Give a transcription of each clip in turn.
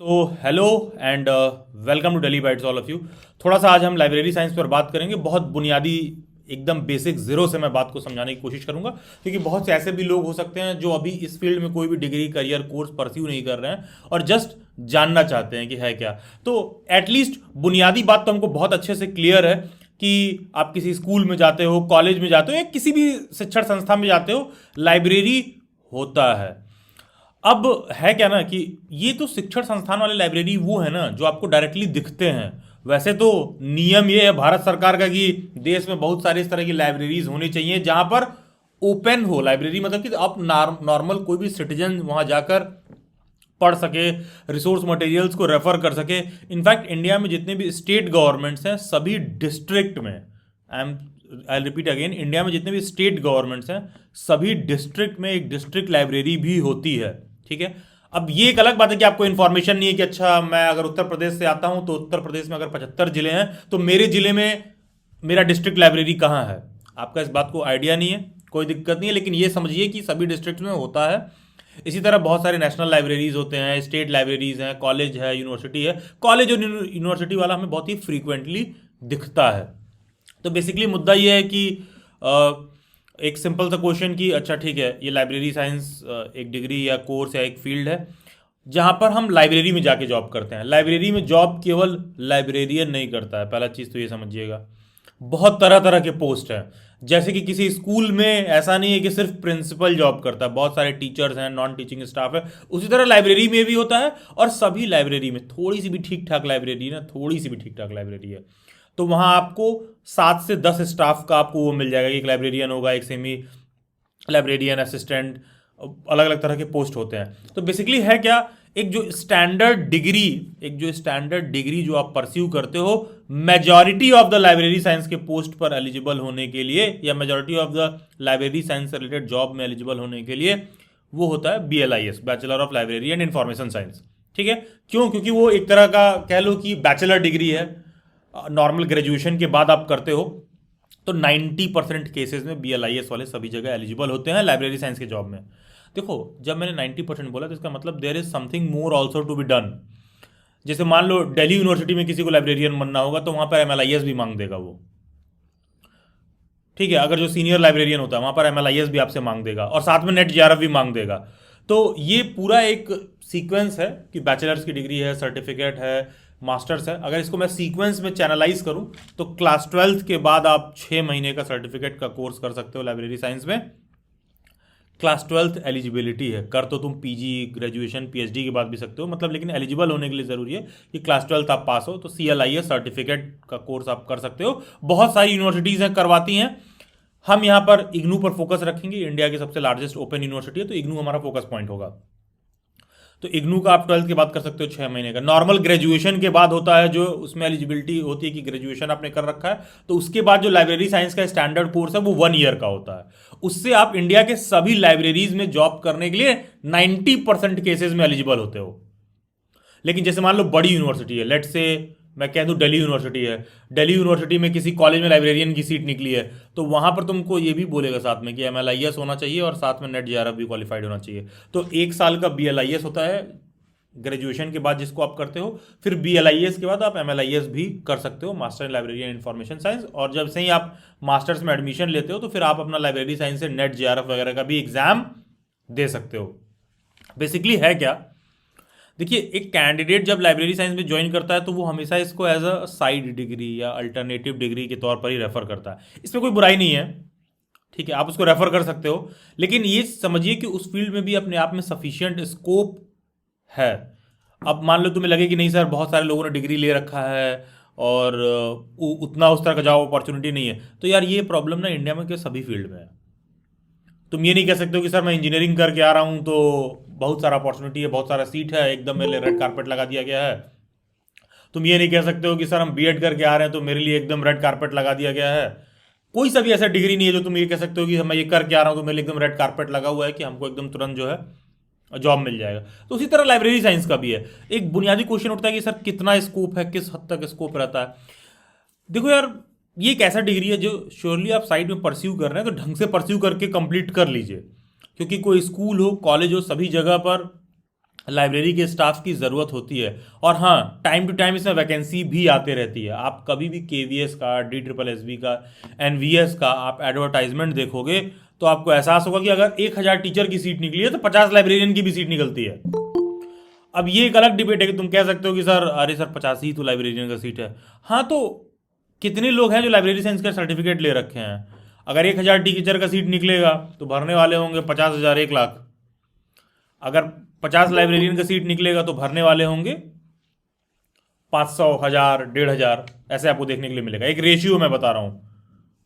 So hello and welcome to Daily Bytes all of you. थोड़ा सा आज हम लाइब्रेरी साइंस पर बात करेंगे। बहुत बुनियादी एकदम बेसिक जीरो से मैं बात को समझाने की कोशिश करूंगा, क्योंकि बहुत से ऐसे भी लोग हो सकते हैं जो अभी इस फील्ड में कोई भी डिग्री करियर कोर्स परस्यू नहीं कर रहे हैं और जस्ट जानना चाहते हैं कि है क्या। तो एटलीस्ट बुनियादी बात तो हमको बहुत अच्छे से क्लियर है कि आप किसी स्कूल में जाते हो, कॉलेज में जाते हो या किसी भी शिक्षण संस्था में जाते हो, लाइब्रेरी होता है। अब है क्या ना कि ये तो शिक्षण संस्थान वाले लाइब्रेरी वो है ना जो आपको डायरेक्टली दिखते हैं। वैसे तो नियम ये है भारत सरकार का कि देश में बहुत सारे इस तरह की लाइब्रेरीज होनी चाहिए जहां पर ओपन हो लाइब्रेरी, मतलब कि आप नॉर्मल कोई भी सिटीजन वहां जाकर पढ़ सके, रिसोर्स मटेरियल्स को रेफर कर सके। इनफैक्ट इंडिया में जितने भी स्टेट गवर्नमेंट्स हैं सभी डिस्ट्रिक्ट में, आई रिपीट अगेन, इंडिया में जितने भी स्टेट गवर्नमेंट्स हैं सभी डिस्ट्रिक्ट में एक डिस्ट्रिक्ट लाइब्रेरी भी होती है। ठीक है। अब ये एक अलग बात है कि आपको इन्फॉर्मेशन नहीं है कि अच्छा मैं अगर उत्तर प्रदेश से आता हूं तो उत्तर प्रदेश में अगर 75 जिले हैं तो मेरे जिले में मेरा डिस्ट्रिक्ट लाइब्रेरी कहाँ है, आपका इस बात को आइडिया नहीं है। कोई दिक्कत नहीं है, लेकिन ये समझिए कि सभी डिस्ट्रिक्ट में होता है। इसी तरह बहुत सारे नेशनल लाइब्रेरीज होते हैं, स्टेट लाइब्रेरीज हैं, कॉलेज है, यूनिवर्सिटी है। कॉलेज और यूनिवर्सिटी वाला हमें बहुत ही फ्रीक्वेंटली दिखता है। तो बेसिकली मुद्दा ये है कि एक सिंपल सा क्वेश्चन कि अच्छा ठीक है, ये लाइब्रेरी साइंस एक डिग्री या कोर्स या एक फील्ड है जहां पर हम लाइब्रेरी में जाके जॉब करते हैं। लाइब्रेरी में जॉब केवल लाइब्रेरियन नहीं करता है, पहला चीज़ तो ये समझिएगा। बहुत तरह तरह के पोस्ट हैं। जैसे कि किसी स्कूल में ऐसा नहीं है कि सिर्फ प्रिंसिपल जॉब करता है, बहुत सारे टीचर्स हैं, नॉन टीचिंग स्टाफ है। उसी तरह लाइब्रेरी में भी होता है, और सभी लाइब्रेरी में थोड़ी सी भी ठीक ठाक लाइब्रेरी ना, थोड़ी सी भी ठीक ठाक लाइब्रेरी है तो वहाँ आपको 7 से 10 स्टाफ का आपको वो मिल जाएगा। एक लाइब्रेरियन होगा, एक सेमी लाइब्रेरियन, असिस्टेंट, अलग अलग तरह के पोस्ट होते हैं। तो बेसिकली है क्या, एक जो स्टैंडर्ड डिग्री, जो आप परस्यू करते हो majority of the library science के पोस्ट पर एलिजिबल होने के लिए, या majority of the library science से रिलेटेड जॉब में एलिजिबल होने के लिए, वो होता है BLIS, bachelor of library and information science. ठीक है। क्यों? क्योंकि वो एक तरह का कह लो कि बैचलर डिग्री है, नॉर्मल ग्रेजुएशन के बाद आप करते हो। तो 90% केसेस में BLIS वाले सभी जगह एलिजिबल होते हैं लाइब्रेरी साइंस के जॉब में। देखो, जब मैंने 90% बोला तो इसका मतलब there is something more also to be done. जैसे मान लो दिल्ली यूनिवर्सिटी में किसी को लाइब्रेरियन बनना होगा तो वहां पर MLIS भी मांग देगा वो। ठीक है। अगर जो सीनियर लाइब्रेरियन होता है वहां पर MLIS भी आपसे मांग देगा, और साथ में नेट JRF भी मांग देगा। तो ये पूरा एक सीक्वेंस है कि बैचलर्स की डिग्री है, सर्टिफिकेट है, मास्टर्स है। अगर इसको मैं सीक्वेंस में चैनलाइज करूं तो क्लास 12th के बाद आप 6 महीने का सर्टिफिकेट का कोर्स कर सकते हो लाइब्रेरी साइंस में। क्लास 12th एलिजिबिलिटी है, कर तो तुम PG, ग्रेजुएशन, PhD के बाद भी सकते हो, मतलब लेकिन एलिजिबल होने के लिए ज़रूरी है कि क्लास 12th आप पास हो। तो CLIS सर्टिफिकेट का कोर्स आप कर सकते हो। बहुत सारी यूनिवर्सिटीज़ हैं करवाती हैं। हम यहाँ पर इग्नू पर फोकस रखेंगे, इंडिया की सबसे लार्जेस्ट ओपन यूनिवर्सिटी है तो इग्नू हमारा फोकस पॉइंट होगा। तो इग्नू का आप 12th के बाद कर सकते हो 6 महीने का। नॉर्मल ग्रेजुएशन के बाद होता है जो उसमें एलिजिबिलिटी होती है कि ग्रेजुएशन आपने कर रखा है, तो उसके बाद जो लाइब्रेरी साइंस का स्टैंडर्ड कोर्स है वो 1 ईयर का होता है। उससे आप इंडिया के सभी लाइब्रेरीज में जॉब करने के लिए 90% केसेस में एलिजिबल होते हो। लेकिन जैसे मान लो बड़ी यूनिवर्सिटी है, लेट से मैं कह दूं दिल्ली यूनिवर्सिटी है, दिल्ली यूनिवर्सिटी में किसी कॉलेज में लाइब्रेरियन की सीट निकली है, तो वहां पर तुमको ये भी बोलेगा साथ में कि MLIS होना चाहिए और साथ में नेट JRF भी क्वालिफाइड होना चाहिए। तो 1 साल का BLIS होता है ग्रेजुएशन के बाद जिसको आप करते हो, फिर BLIS के बाद आप MLIS भी कर सकते हो, master in library and information science. और जब से ही आप मास्टर्स में एडमिशन लेते हो तो फिर आप अपना लाइब्रेरी साइंस से नेट JRF वगैरह का भी एग्जाम दे सकते हो। बेसिकली है क्या, देखिए, एक कैंडिडेट जब लाइब्रेरी साइंस में ज्वाइन करता है तो वो हमेशा इसको एज अ साइड डिग्री या अल्टरनेटिव डिग्री के तौर पर ही रेफर करता है। इसमें कोई बुराई नहीं है, ठीक है, आप उसको रेफर कर सकते हो। लेकिन ये समझिए कि उस फील्ड में भी अपने आप में सफिशियंट स्कोप है। अब मान लो तुम्हें लगे कि नहीं सर, बहुत सारे लोगों ने डिग्री ले रखा है और उतना उस तरह का जॉब अपॉर्चुनिटी नहीं है, तो यार ये प्रॉब्लम ना इंडिया में के सभी फील्ड में है। तुम ये नहीं कह सकते हो कि सर मैं इंजीनियरिंग करके आ रहा हूँ तो बहुत सारा अपॉर्चुनिटी है, बहुत सारा सीट है, एकदम मेरे लिए रेड कारपेट लगा दिया गया है। तुम ये नहीं कह सकते हो कि सर हम B.Ed करके आ रहे हैं तो मेरे लिए एकदम रेड कारपेट लगा दिया गया है। कोई सा भी ऐसा डिग्री नहीं है जो तुम ये कह सकते हो कि मैं ये करके आ रहा हूँ तो मेरे लिए एकदम रेड कारपेट लगा हुआ है कि हमको एकदम तुरंत जो है जॉब मिल जाएगा। तो उसी तरह लाइब्रेरी साइंस का भी है। एक बुनियादी क्वेश्चन उठता है कि सर कितना स्कोप है, किस हद तक स्कोप रहता है। देखो यार, ये एक ऐसा डिग्री है जो श्योरली आप साइड में परस्यू कर रहे हैं तो ढंग से परस्यू करके कंप्लीट कर लीजिए, क्योंकि कोई स्कूल हो, कॉलेज हो, सभी जगह पर लाइब्रेरी के स्टाफ की ज़रूरत होती है। और हाँ, टाइम टू टाइम इसमें वैकेंसी भी आते रहती है। आप कभी भी केवीएस का, डी ट्रिपल एस बी का, एनवीएस का आप एडवर्टाइजमेंट देखोगे तो आपको एहसास होगा कि अगर 1,000 टीचर की सीट निकली है तो 50 लाइब्रेरियन की भी सीट निकलती है। अब ये एक अलग डिबेट है कि तुम कह सकते हो कि सर अरे सर 50 ही तो लाइब्रेरियन का सीट है। हाँ, तो कितने लोग हैं जो लाइब्रेरी साइंस का सर्टिफिकेट ले रखे हैं? अगर 1,000 टीचर का सीट निकलेगा तो भरने वाले होंगे 50,000, 1 लाख। अगर 50 लाइब्रेरियन का सीट निकलेगा तो भरने वाले होंगे 500, 1,000, 1,500। ऐसे आपको देखने के लिए मिलेगा। एक रेशियो मैं बता रहा हूँ,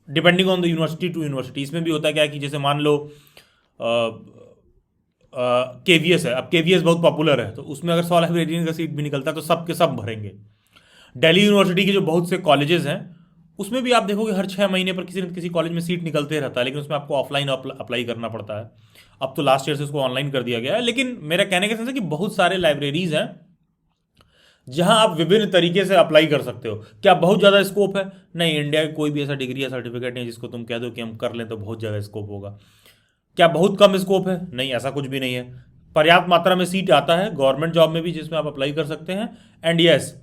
depending on the university to university. इसमें भी होता क्या है कि जैसे मान लो केवीएस है। अब केवीएस बहुत पॉपुलर है तो उसमें अगर 100 लाइब्रेरियन का सीट भी निकलता है तो सब के सब भरेंगे। दिल्ली यूनिवर्सिटी के जो बहुत से कॉलेजेस हैं उसमें भी आप देखोगे हर 6 महीने पर किसी न किसी कॉलेज में सीट निकलते रहता है, लेकिन उसमें आपको ऑफलाइन अप्लाई करना पड़ता है। अब तो लास्ट ईयर से उसको ऑनलाइन कर दिया गया है। लेकिन मेरा कहने का सेंस है कि बहुत सारे लाइब्रेरीज हैं जहां आप विभिन्न तरीके से अप्लाई कर सकते हो। क्या बहुत ज़्यादा स्कोप है? नहीं, इंडिया की कोई भी ऐसा डिग्री या सर्टिफिकेट नहीं जिसको तुम कह दो कि हम कर लें तो बहुत ज़्यादा स्कोप होगा। क्या बहुत कम स्कोप है? नहीं, ऐसा कुछ भी नहीं है। पर्याप्त मात्रा में सीट आता है गवर्नमेंट जॉब में भी जिसमें आप अप्लाई कर सकते हैं। एंड यस,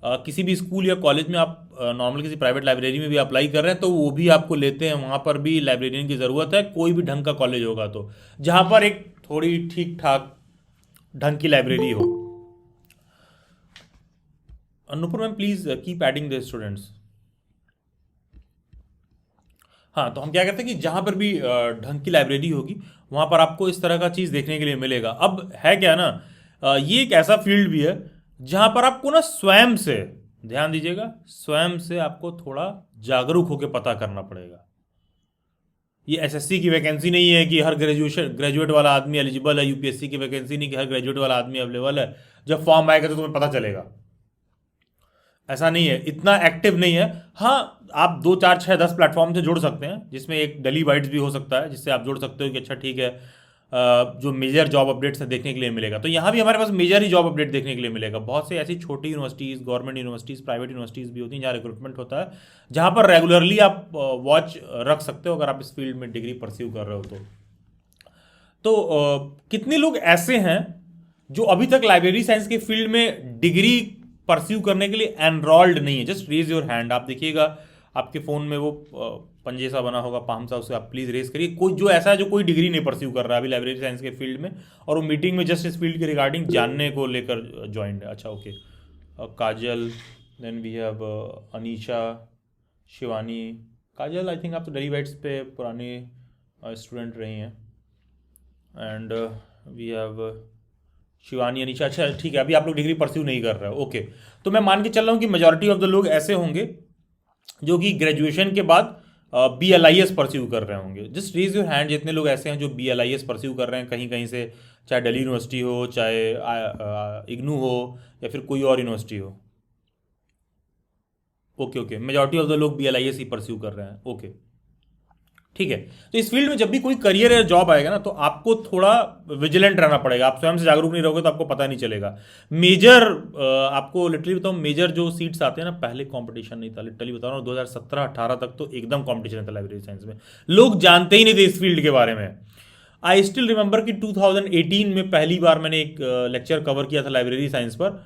किसी भी स्कूल या कॉलेज में आप नॉर्मल किसी प्राइवेट लाइब्रेरी में भी अप्लाई कर रहे हैं तो वो भी आपको लेते हैं। वहाँ पर भी लाइब्रेरियन की ज़रूरत है, कोई भी ढंग का कॉलेज होगा तो, जहाँ पर एक थोड़ी ठीक ठाक ढंग की लाइब्रेरी हो। Anupur ma'am please keep adding the students. हाँ, तो हम क्या कहते हैं कि जहाँ पर भी ढंग की लाइब्रेरी होगी वहाँ पर आपको इस तरह का चीज़ देखने के लिए मिलेगा। अब है क्या ना, ये एक ऐसा फील्ड भी है जहाँ पर आपको ना स्वयं से, ध्यान दीजिएगा, स्वयं से आपको थोड़ा जागरूक होकर पता करना पड़ेगा। ये एसएससी की वैकेंसी नहीं है कि हर ग्रेजुएट वाला आदमी एलिजिबल है। यूपीएससी की वैकेंसी नहीं कि हर ग्रेजुएट वाला आदमी अवेलेबल है। जब फॉर्म आएगा तो तुम्हें पता चलेगा। ऐसा नहीं है, इतना एक्टिव नहीं है। हाँ, आप 2, 4, 6, 10 प्लेटफॉर्म से जुड़ सकते हैं, जिसमें एक डेली बाइट्स भी हो सकता है जिससे आप जुड़ सकते हो कि अच्छा ठीक है, जो मेजर जॉब अपडेट्स है देखने के लिए मिलेगा। तो यहाँ भी हमारे पास मेजर ही जॉब अपडेट देखने के लिए मिलेगा। बहुत से ऐसी छोटी universities, government universities, private universities भी होती हैं जहाँ रिक्रूटमेंट होता है, जहाँ पर रेगुलरली आप वॉच रख सकते हो अगर आप इस फील्ड में डिग्री परस्यू कर रहे हो तो कितने लोग ऐसे हैं जो अभी तक लाइब्रेरी साइंस के फील्ड में डिग्री परस्यू करने के लिए एनरोल्ड नहीं है? Just raise your hand. आप देखिएगा आपके फ़ोन में वो पंजे सा बना होगा, पाम सा, उससे आप प्लीज़ रेस करिए। कोई जो ऐसा है जो कोई डिग्री नहीं परस्यू कर रहा है अभी लाइब्रेरी साइंस के फील्ड में, और वो मीटिंग में जस्ट इस फील्ड के रिगार्डिंग जानने को लेकर ज्वाइंट है। अच्छा, okay. Kajal, then we have Anisha, Shivani. Kajal, I think आप तो डेली बाइट्स पे पुराने स्टूडेंट रही हैं। And we have Shivani, Anisha. अच्छा ठीक है, अभी आप लोग डिग्री परस्यू नहीं कर रहे हो, ओके। तो मैं मान के चल रहा हूँ कि मेजॉरिटी ऑफ द लोग ऐसे होंगे जो कि ग्रेजुएशन के बाद BLIS परस्यू कर रहे होंगे। जस्ट रेज योर हैंड जितने लोग ऐसे हैं जो BLIS परस्यू कर रहे हैं कहीं कहीं से, चाहे दिल्ली यूनिवर्सिटी हो, चाहे इग्नू हो, या फिर कोई और यूनिवर्सिटी हो। ओके, मेजॉरिटी ऑफ द लोग BLIS ही परस्यू कर रहे हैं, ओके ठीक है। तो इस फील्ड में जब भी कोई करियर या जॉब आएगा ना तो आपको थोड़ा विजिलेंट रहना पड़ेगा। आप स्वयं से जागरूक नहीं रहोगे तो आपको पता नहीं चलेगा। मेजर आपको लिटरली बताऊं, मेजर जो सीट्स आते हैं ना, पहले कंपटीशन नहीं था। लिटरली बता रहा हूँ, 2017-18 तक तो एकदम कंपटीशन था लाइब्रेरी साइंस में। लोग जानते ही नहीं थे इस फील्ड के बारे में। आई स्टिल रिमेंबर कि 2018 में पहली बार मैंने एक लेक्चर कवर किया था लाइब्रेरी साइंस पर।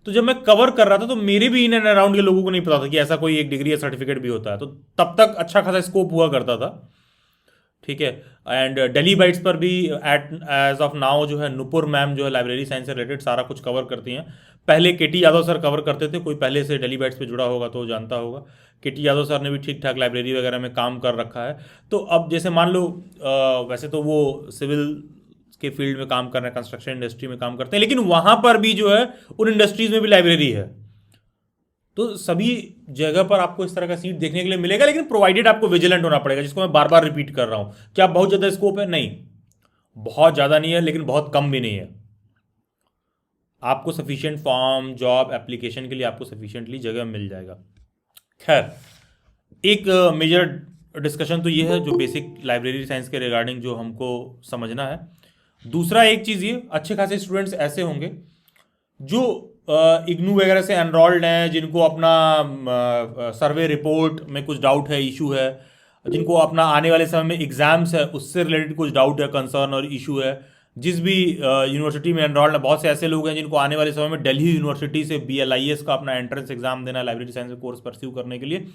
तो जब मैं कवर कर रहा था तो मेरे भी इन एंड अराउंड के लोगों को नहीं पता था कि ऐसा कोई एक डिग्री या सर्टिफिकेट भी होता है। तो तब तक अच्छा खासा स्कोप हुआ करता था, ठीक है। एंड डेली बाइट्स पर भी एज ऑफ नाउ जो है नुपुर मैम जो है लाइब्रेरी साइंस से रिलेटेड सारा कुछ कवर करती हैं। पहले केटी यादव सर कवर करते थे, कोई पहले से डेली बाइट्स पे जुड़ा होगा तो जानता होगा। केटी यादव सर ने भी ठीक ठाक लाइब्रेरी वगैरह में काम कर रखा है। तो अब जैसे मान लो वैसे तो वो सिविल के फील्ड में काम कर रहे हैं, कंस्ट्रक्शन इंडस्ट्री में काम करते हैं, लेकिन वहाँ पर भी जो है उन इंडस्ट्रीज में भी लाइब्रेरी है। तो सभी जगह पर आपको इस तरह का सीट देखने के लिए मिलेगा, लेकिन प्रोवाइडेड आपको विजिलेंट होना पड़ेगा, जिसको मैं बार बार रिपीट कर रहा हूं। क्या बहुत ज़्यादा स्कोप है? नहीं, बहुत ज़्यादा नहीं है, लेकिन बहुत कम भी नहीं है। आपको सफिशिएंट फॉर्म, जॉब एप्लीकेशन के लिए आपको सफिशिएंटली जगह मिल जाएगा। खैर, एक मेजर डिस्कशन तो ये है जो बेसिक लाइब्रेरी साइंस के रिगार्डिंग जो हमको समझना है। दूसरा एक चीज़ ये, अच्छे खासे स्टूडेंट्स ऐसे होंगे जो इग्नू वगैरह से एनरोल्ड हैं, जिनको अपना सर्वे रिपोर्ट में कुछ डाउट है, इशू है, जिनको अपना आने वाले समय में एग्जाम्स है उससे रिलेटेड कुछ डाउट है, कंसर्न और इशू है, जिस भी यूनिवर्सिटी में एनरोल्ड है, बहुत से ऐसे लोग हैं जिनको आने वाले समय में दिल्ली यूनिवर्सिटी से BLIS का अपना एंट्रेंस एग्जाम देना है लाइब्रेरी साइंस में कोर्स परस्यू करने के लिए।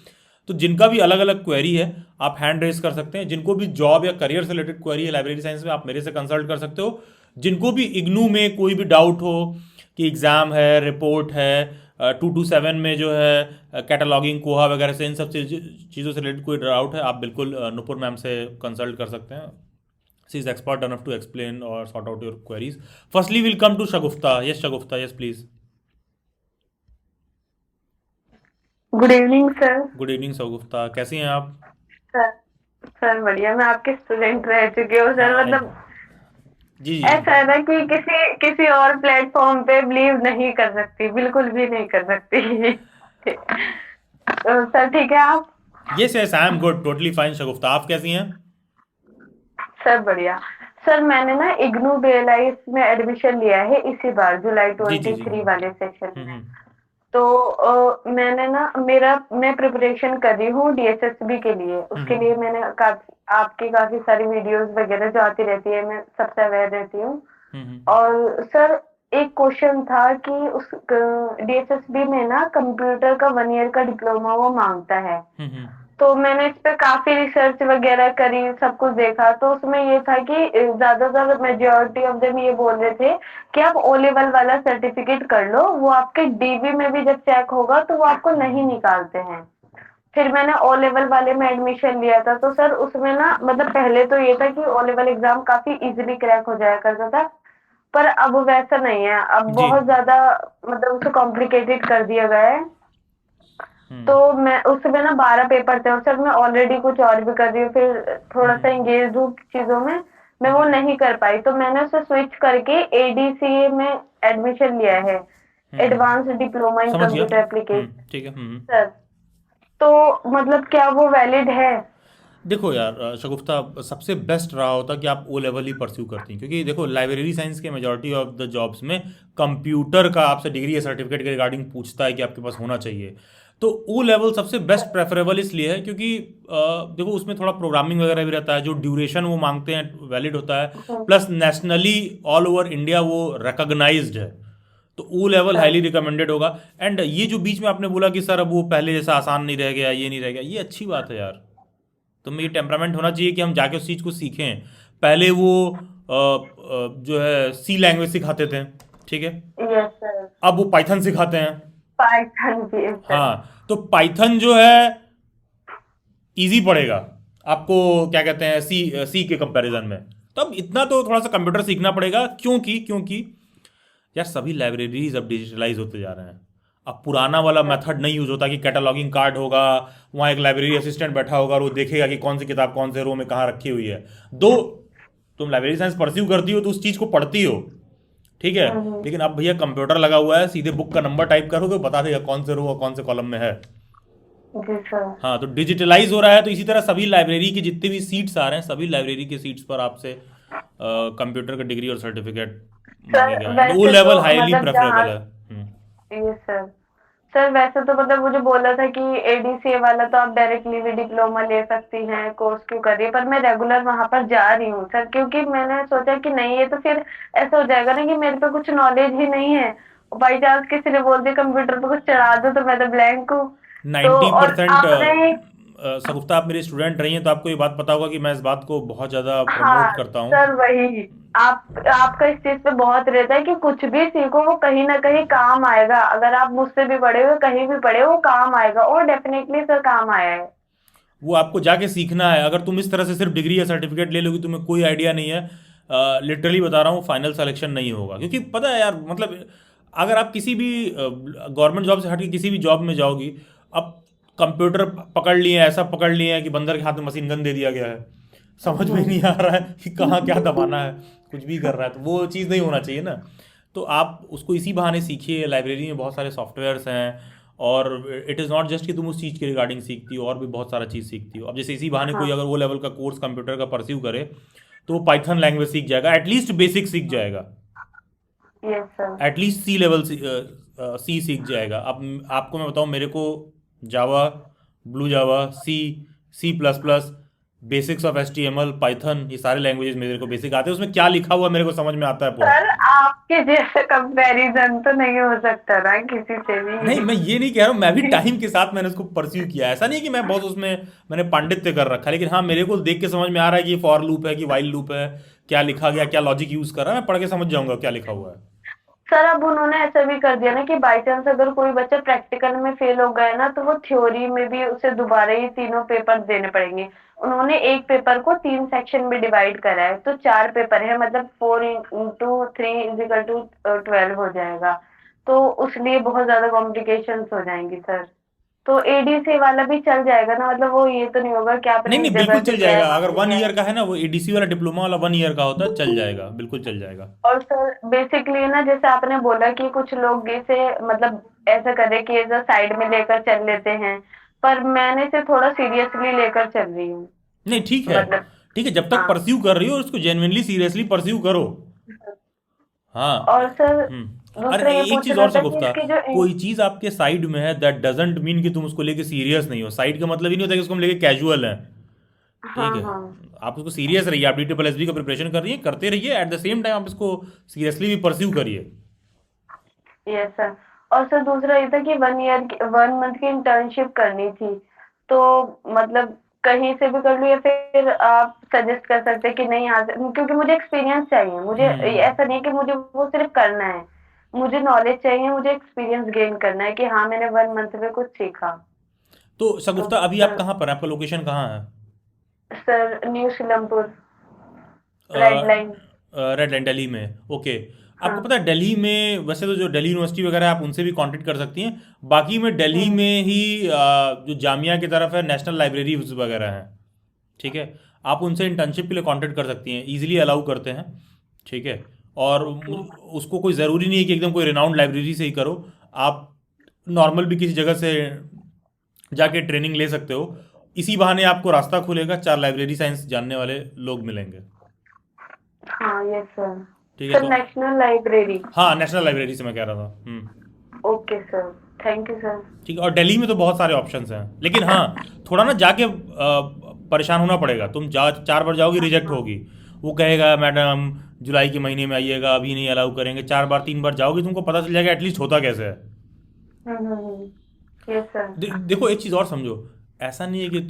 तो जिनका भी अलग अलग क्वेरी है आप हैंड रेस कर सकते हैं। जिनको भी जॉब या करियर से रिलेटेड क्वेरी है लाइब्रेरी साइंस में, आप मेरे से कंसल्ट कर सकते हो। जिनको भी इग्नू में कोई भी डाउट हो कि एग्ज़ाम है, रिपोर्ट है, 227 में जो है कैटलॉगिंग, कोहा वगैरह से, इन सब चीज़ों से रिलेटेड कोई डाउट है, आप बिल्कुल नुपुर मैम से कंसल्ट कर सकते हैं। She is expert enough to explain or sort out your queries. Firstly, we'll come to Shagufta. Yes, Shagufta, yes, please. Good evening sir. Good evening Shagufta, कैसी हैं आप? सर सर बढ़िया, मैं आपके स्टूडेंट रह चुकी हूँ सर। हाँ मतलब जी जी जी। ऐसा है ना कि किसी किसी और प्लेटफॉर्म पे बिलीव नहीं कर सकती, बिल्कुल भी नहीं कर सकती। तो सर ठीक है आप? Yes yes, I am good, totally fine. Shagufta, आप कैसी हैं? सर बढ़िया। सर मैंने ना इग्नू बीएलआई में एडमिशन लिया है इसी बार जुलाई जी जी जी। 23 वाले सेशन में। हम्म। तो मैंने ना मैं प्रिपरेशन कर रही हूँ डीएसएसबी के लिए। उसके हम्म लिए मैंने आपकी काफी सारी वीडियोस वगैरह जो आती रहती है, मैं सबसे अवेयर रहती हूँ। हम्म और सर एक क्वेश्चन था कि उस डीएसएसबी में ना कंप्यूटर का 1 ईयर का डिप्लोमा वो मांगता है। हम्म तो मैंने इस पे काफी रिसर्च वगैरह करी, सब कुछ देखा। तो उसमें ये था कि ज्यादातर मेजोरिटी ऑफ देम ये बोल रहे थे कि आप ओ लेवल वाला सर्टिफिकेट कर लो, वो आपके डीबी में भी जब चेक होगा तो वो आपको नहीं निकालते हैं। फिर मैंने ओ लेवल वाले में एडमिशन लिया था। तो सर उसमें ना मतलब पहले तो ये था कि ओ लेवल एग्जाम काफी इजीली क्रैक हो जाया करता था, पर अब वैसा नहीं है। अब जी। बहुत ज्यादा मतलब उसे कॉम्प्लिकेटेड कर दिया गया है। तो हम्म मैं उसमें ना 12 पेपर थे और सर मैं ऑलरेडी कुछ और भी कर रही हूँ, फिर थोड़ा सा हम्म इंगेज हूँ चीजों में, मैं वो हम्म नहीं कर पाई। तो मैंने उसे स्विच करके एडीसीए में एडमिशन लिया है, हम्म। एडवांस डिप्लोमा इन समझ गया। Computer application. ठीक है। सर तो मतलब क्या वो वैलिड है? देखो यार शगुफ्ता, सबसे बेस्ट रहा होता कि आप ओ लेवल ही परस्यू करती, क्योंकि देखो लाइब्रेरी साइंस के मेजॉरिटी ऑफ द जॉब्स में कंप्यूटर का आपसे डिग्री या सर्टिफिकेट के रिगार्डिंग पूछता है कि आपके पास होना चाहिए। तो ओ लेवल सबसे बेस्ट प्रेफरेबल इसलिए है क्योंकि देखो उसमें थोड़ा प्रोग्रामिंग वगैरह भी रहता है, जो ड्यूरेशन वो मांगते हैं वैलिड होता है, hmm, plus nationally all over India वो रिकॉग्नाइज्ड है। तो O level sir highly recommended होगा। एंड ये जो बीच में आपने बोला कि सर अब वो पहले जैसा आसान नहीं रह गया, ये नहीं रह गया, ये अच्छी बात है यार। तो में ये टेम्परामेंट होना चाहिए कि हम जाके उस चीज़ को सीखें। पहले वो जो है सी लैंग्वेज सिखाते थे, ठीक है, यस सर। अब वो पाइथन सिखाते हैं। पाइथन भी है सर। हाँ, तो पाइथन जो है इजी पड़ेगा आपको, क्या कहते हैं, सी के कंपैरिजन में। तब इतना तो थोड़ा सा कंप्यूटर सीखना पड़ेगा, क्योंकि क्योंकि यार सभी लाइब्रेरीज अब डिजिटलाइज होते जा रहे हैं। अब पुराना वाला सर मेथड नहीं यूज होता कि कैटलॉगिंग कार्ड होगा, वहाँ एक लाइब्रेरी असिस्टेंट बैठा होगा और वो देखेगा कि कौन सी किताब कौन से रो में कहाँ रखी हुई है। दो, तुम लाइब्रेरी साइंस परस्यू करती हो तो उस चीज़ को पढ़ती हो, ठीक है, हम्म, लेकिन अब भैया कंप्यूटर लगा हुआ है, सीधे बुक का नंबर टाइप करोगे बता देगा कौन से रो और कौन से कॉलम में है। जी सर। हाँ, तो डिजिटलाइज हो रहा है, तो इसी तरह सभी लाइब्रेरी के जितने भी सीट्स आ रहे हैं, सभी लाइब्रेरी के सीट्स पर आपसे कंप्यूटर का डिग्री और सर्टिफिकेट सर मांगेगा, एंड ओ वैसे लेवल तो हाईली मतलब जहाँ प्रेफरेबल है। ये सर सर वैसे तो मतलब मुझे बोला था कि एडीसीए वाला तो आप डायरेक्टली भी डिप्लोमा ले सकती हैं, कोर्स क्यों कर रही है? पर मैं रेगुलर वहां पर जा रही हूँ सर, क्योंकि मैंने सोचा कि नहीं, ये तो फिर ऐसा हो जाएगा ना कि मेरे पे कुछ नॉलेज ही नहीं है, बाई चांस किसी ने बोल दिया कंप्यूटर पे कुछ चढ़ा दो तो मैं तो ब्लैंक हूँ। तो 90% और आपने सगुफ्ता, आप मेरी स्टूडेंट रही हैं तो आपको ये बात पता होगा कि मैं इस बात को बहुत ज़्यादा प्रमोट हाँ करता हूँ। सर वही, आपका इस चीज पे बहुत रहता है कि कुछ भी सीखो वो कहीं ना कहीं काम आएगा। अगर आप मुझसे भी पढ़े हुए कहीं भी पढ़े हो, वो काम आएगा, और डेफिनेटली सर काम आया है। वो आपको जाके सीखना है। अगर तुम इस तरह से सिर्फ डिग्री या सर्टिफिकेट ले लोगी, तुम्हें कोई आइडिया नहीं है, लिटरली बता रहा हूँ, फाइनल सिलेक्शन नहीं होगा। क्योंकि पता है यार, मतलब अगर आप किसी भी गवर्नमेंट जॉब से हट के किसी भी जॉब में जाओगी, अब कंप्यूटर पकड़ लिए हैं, ऐसा पकड़ लिए हैं कि बंदर के हाथ में मशीन गन दे दिया गया है, समझ में नहीं आ रहा है कि कहाँ क्या दबाना है, कुछ भी कर रहा है, तो वो चीज़ नहीं होना चाहिए ना। तो आप उसको इसी बहाने सीखिए। लाइब्रेरी में बहुत सारे सॉफ्टवेयर्स हैं, और इट इज़ नॉट जस्ट कि तुम उस चीज़ के रिगार्डिंग सीखती हो, और भी बहुत सारा चीज़ सीखती हो। अब जैसे इसी बहाने कोई हाँ। अगर वो लेवल का कोर्स कंप्यूटर का परस्यू करे तो वो पाइथन लैंग्वेज सीख जाएगा, एटलीस्ट बेसिक सीख जाएगा, yes sir. At least C level C सीख जाएगा। अब आपको मैं बताऊं, मेरे को Java, blue Java, C, C++, basics of HTML, Python, ये सारे लैंग्वेजेस मेरे को बेसिक आते हैं। उसमें क्या लिखा हुआ मेरे को समझ में आता है पूरा। सर आपके जैसे कंपैरिजन तो नहीं हो सकता ना किसी से नहीं, भी। मैं ये नहीं कह रहा हूँ, मैं भी टाइम के साथ मैंने उसको परस्यू किया। ऐसा नहीं कि मैं बहुत उसमें मैंने पांडित्य कर रखा है, लेकिन हाँ मेरे को देख के समझ में आ रहा है कि ये फॉर लूप है कि वाइल लूप है, क्या लिखा गया, क्या लॉजिक यूज कर रहा है, मैं पढ़ के समझ जाऊंगा क्या लिखा हुआ है। सर अब उन्होंने ऐसा भी कर दिया ना कि बाई चांस अगर कोई बच्चा प्रैक्टिकल में फेल हो गया ना तो वो थ्योरी में भी उसे दोबारा ही तीनों पेपर देने पड़ेंगे। उन्होंने एक पेपर को 3 सेक्शन में डिवाइड करा है, तो 4 पेपर है, मतलब 4 into 3 = 12 हो जाएगा। तो उसलिए बहुत ज्यादा कॉम्प्लिकेशंस हो जाएंगी सर। तो एडीसी वाला भी चल जाएगा ना, मतलब वो ये तो नहीं होगा कि नहीं आपने नहीं, इस बिल्कुल जगह से चल किया है जाएगा। वहां अगर से वन किया ईयर है। का है ना, वो ADC वाला डिप्लोमा वाला 1 ईयर का होता है, चल जाएगा, बिल्कुल चल जाएगा। और सर बेसिकली ना जैसे आपने बोला कि कुछ लोग इसे मतलब ऐसा करे कि एज अ साइड में लेकर चल लेते हैं, पर मैंने इसे थोड़ा सीरियसली लेकर चल रही हूँ। नहीं ठीक है, मतलब ठीक है, जब तक हाँ। परस्यू कर रही हो उसको जेन्युइनली सीरियसली परस्यू करो। हाँ। और सर अरे दूसरा ये एक चीज पूछना और था कि सगुफ्ता, इसकी जो कोई चीज आपके साइड में है दैट डजंट मीन कि तुम उसको लेके सीरियस नहीं हो। साइड का मतलब ही नहीं होता कि उसको हम लेके कैजुअल हैं। हाँ ठीक है, हाँ। आप उसको सीरियस रहिए। आप DSSB का प्रिपरेशन कर रही है, करते रहिए, एट द सेम टाइम आप इसको सीरियसली भी परस्यू करिए। Yes sir. और सर दूसरा ये था कि 1 मंथ की इंटर्नशिप करनी थी, तो मतलब कहीं से भी कर लूँ या फिर आप सजेस्ट कर सकते हैं कि नहीं आज, क्योंकि मुझे एक्सपीरियंस चाहिए, मुझे हम्म। ऐसा नहीं कि मुझे वो सिर्फ करना है, मुझे नॉलेज चाहिए, मुझे एक्सपीरियंस गेन करना है कि हाँ मैंने 1 मंथ में कुछ सीखा। तो तो सगुफ्ता अभी आप सर, कहाँ पर हैं? आपका लोकेशन कहाँ है? Sir new Seelampur, red line. Red line Delhi में, ओके। आपको हाँ। पता है दिल्ली में वैसे तो जो दिल्ली यूनिवर्सिटी वगैरह है, आप उनसे भी कांटेक्ट कर सकती हैं। बाकी में दिल्ली हम्म। में ही जो जामिया की तरफ है, नेशनल लाइब्रेरी वगैरह हैं। ठीक है, आप उनसे इंटर्नशिप के लिए कांटेक्ट कर सकती हैं, इजीली अलाउ करते हैं। ठीक है, और ओके। उसको कोई ज़रूरी नहीं है कि एकदम कोई रिनाउंड लाइब्रेरी से ही करो। आप नॉर्मल भी किसी जगह से जाके ट्रेनिंग ले सकते हो। इसी बहाने आपको रास्ता खुलेगा, 4 लाइब्रेरी साइंस जानने वाले लोग मिलेंगे। हाँ यस सर। ठीक है सर तो, नेशनल लाइब्रेरी। हाँ नेशनल लाइब्रेरी से मैं कह रहा था। Okay sir. Thank you sir. ठीक है, और दिल्ली में तो बहुत सारे ऑप्शंस हैं, लेकिन हाँ थोड़ा ना जाके परेशान होना पड़ेगा। तुम 4 बार जाओगी, रिजेक्ट हाँ। होगी। वो कहेगा मैडम जुलाई के महीने में आइएगा, अभी नहीं अलाउ करेंगे। 4 बार 3 बार जाओगी, तुमको पता चल जाएगा एटलीस्ट होता कैसे है। Yes sir. देखो एक चीज़ और समझो, ऐसा नहीं है कि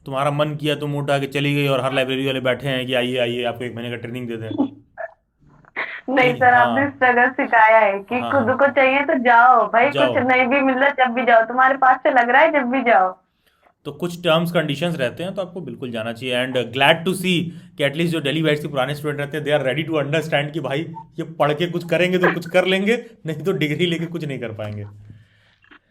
तुम्हारा मन किया तुम उठा के चली गई और हर लाइब्रेरी वाले बैठे हैं कि आइए आइए आपको 1 महीने का ट्रेनिंग दे दें। नहीं नहीं, सर, आपने हाँ स्ट्रगल सिखाया है कि हाँ खुद हाँ, को चाहिए तो जाओ भाई, कुछ जाओ। नहीं भी मिल रहा जब भी जाओ, तुम्हारे पास से लग रहा है जब भी जाओ। तो कुछ टर्म्स कंडीशंस रहते हैं, तो आपको बिल्कुल जाना चाहिए। एंड ग्लैड टू सी कि एटलीस्ट जो दिल्ली वाइट्स के पुराने स्टूडेंट रहते हैं, they are ready to understand कि भाई ये पढ़ के कुछ करेंगे तो कुछ कर लेंगे, नहीं तो डिग्री लेके कुछ नहीं कर पाएंगे।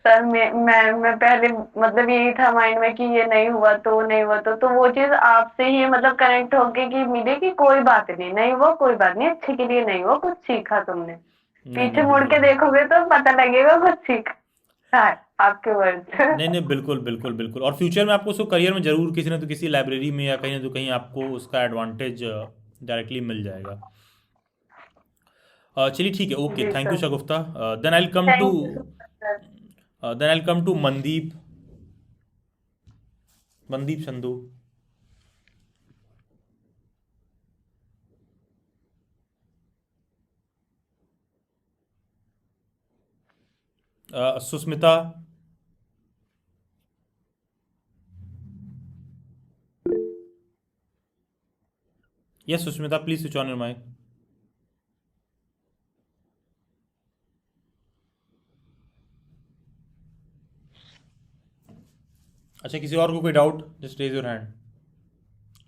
सर मैं पहले मतलब यही था माइंड में कि ये नहीं हुआ तो वो नहीं हुआ तो वो चीज आपसे ही मतलब कनेक्ट होके कि मिले कि कोई बात नहीं, नहीं हुआ कोई बात नहीं, अच्छे के लिए नहीं हुआ, कुछ सीखा तुमने। नहीं पीछे नहीं, मुड़ के बिल्कुल। देखोगे तो पता लगेगा कुछ सीखा है, आपके वर्ड। नहीं नहीं, बिल्कुल बिल्कुल बिल्कुल। और फ्यूचर में आपको उसको करियर में जरूर किसी न तो किसी लाइब्रेरी में या कहीं ना तो कहीं आपको उसका एडवांटेज डायरेक्टली मिल जाएगा। चलिए ठीक है, ओके, जी thank you sir. Shagufta. Then I come to thank you so much sir. Then I come to Mandeep, Mandeep Sandhu. Sushmita. Yes Sushmita, please switch on your mic. अच्छा, किसी और को कोई doubt, just raise your hand.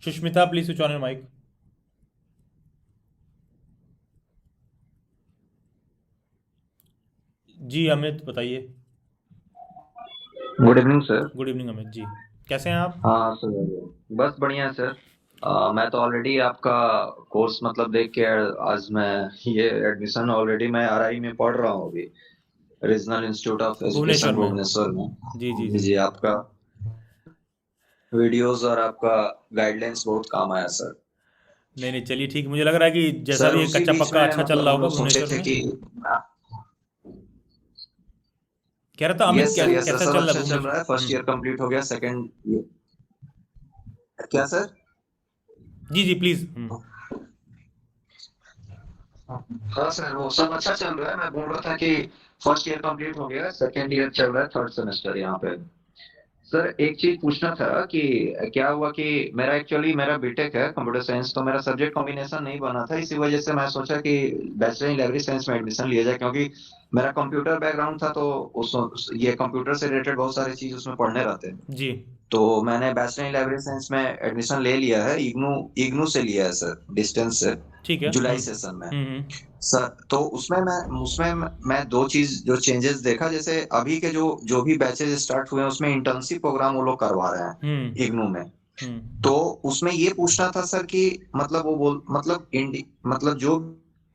Sushmita please switch on your mic. जी अमित बताइए। Good evening sir. Good evening Amit ji, कैसे हैं आप? हाँ सर, बस बढ़िया है सर। मैं तो ऑलरेडी आपका कोर्स मतलब देख के आज मैं ये एडमिशन ऑलरेडी मैं RI में पढ़ रहा हूँ अभी, regional institute of Bhubaneswar education में। भुवनेश्वर में। जी जी जी जी। जी, आपका वीडियोस और आपका गाइडलाइंस बहुत काम आया सर। नहीं नहीं, चलिए ठीक, मुझे लग रहा है कि जैसा सर भी एक उसी कच्चा बीच पक्का में अच्छा चल मतलब रहा हम होगा लोग सोचे भुवनेश्वर थे में। कि कह रहा था Amit, yes sir, yes sir, कैसा सब चल रहा है अच्छा चल रहा है। भुवनेश्वर? फर्स्ट ईयर कंप्लीट हो गया, सेकंड क्या सर? जी जी प्लीज। हाँ सर, वो सब अच्छा चल रहा है। मैं बोल रहा था कि फर्स्ट ईयर कंप्लीट हो गया, सेकेंड ईयर चल रहा है, थर्ड सेमेस्टर यहाँ पे। सर एक चीज पूछना था कि क्या हुआ कि मेरा बीटेक है कंप्यूटर साइंस, तो मेरा सब्जेक्ट कॉम्बिनेशन नहीं बना था। इसी वजह से मैं सोचा कि बैचलर इन लाइब्रेरी साइंस में एडमिशन लिया जाए, क्योंकि मेरा कंप्यूटर बैकग्राउंड था, तो ये कंप्यूटर से रिलेटेड बहुत सारी चीज उसमें पढ़ने रहते हैं। जी। तो मैंने बैचलर इन लाइब्रेरी साइंस में एडमिशन ले लिया है, इग्नू इग्नू से लिया है सर, डिस्टेंस से, ठीक है। जुलाई सेशन में। हम्म। सर तो उसमें दो चीज जो चेंजेस देखा, जैसे अभी के जो भी बैचेज स्टार्ट हुए हैं उसमें इंटर्नशिप प्रोग्राम वो लोग करवा रहे हम्म। हैं इग्नू में। हम्म। तो उसमें ये पूछना था सर कि मतलब वो बोल मतलब मतलब जो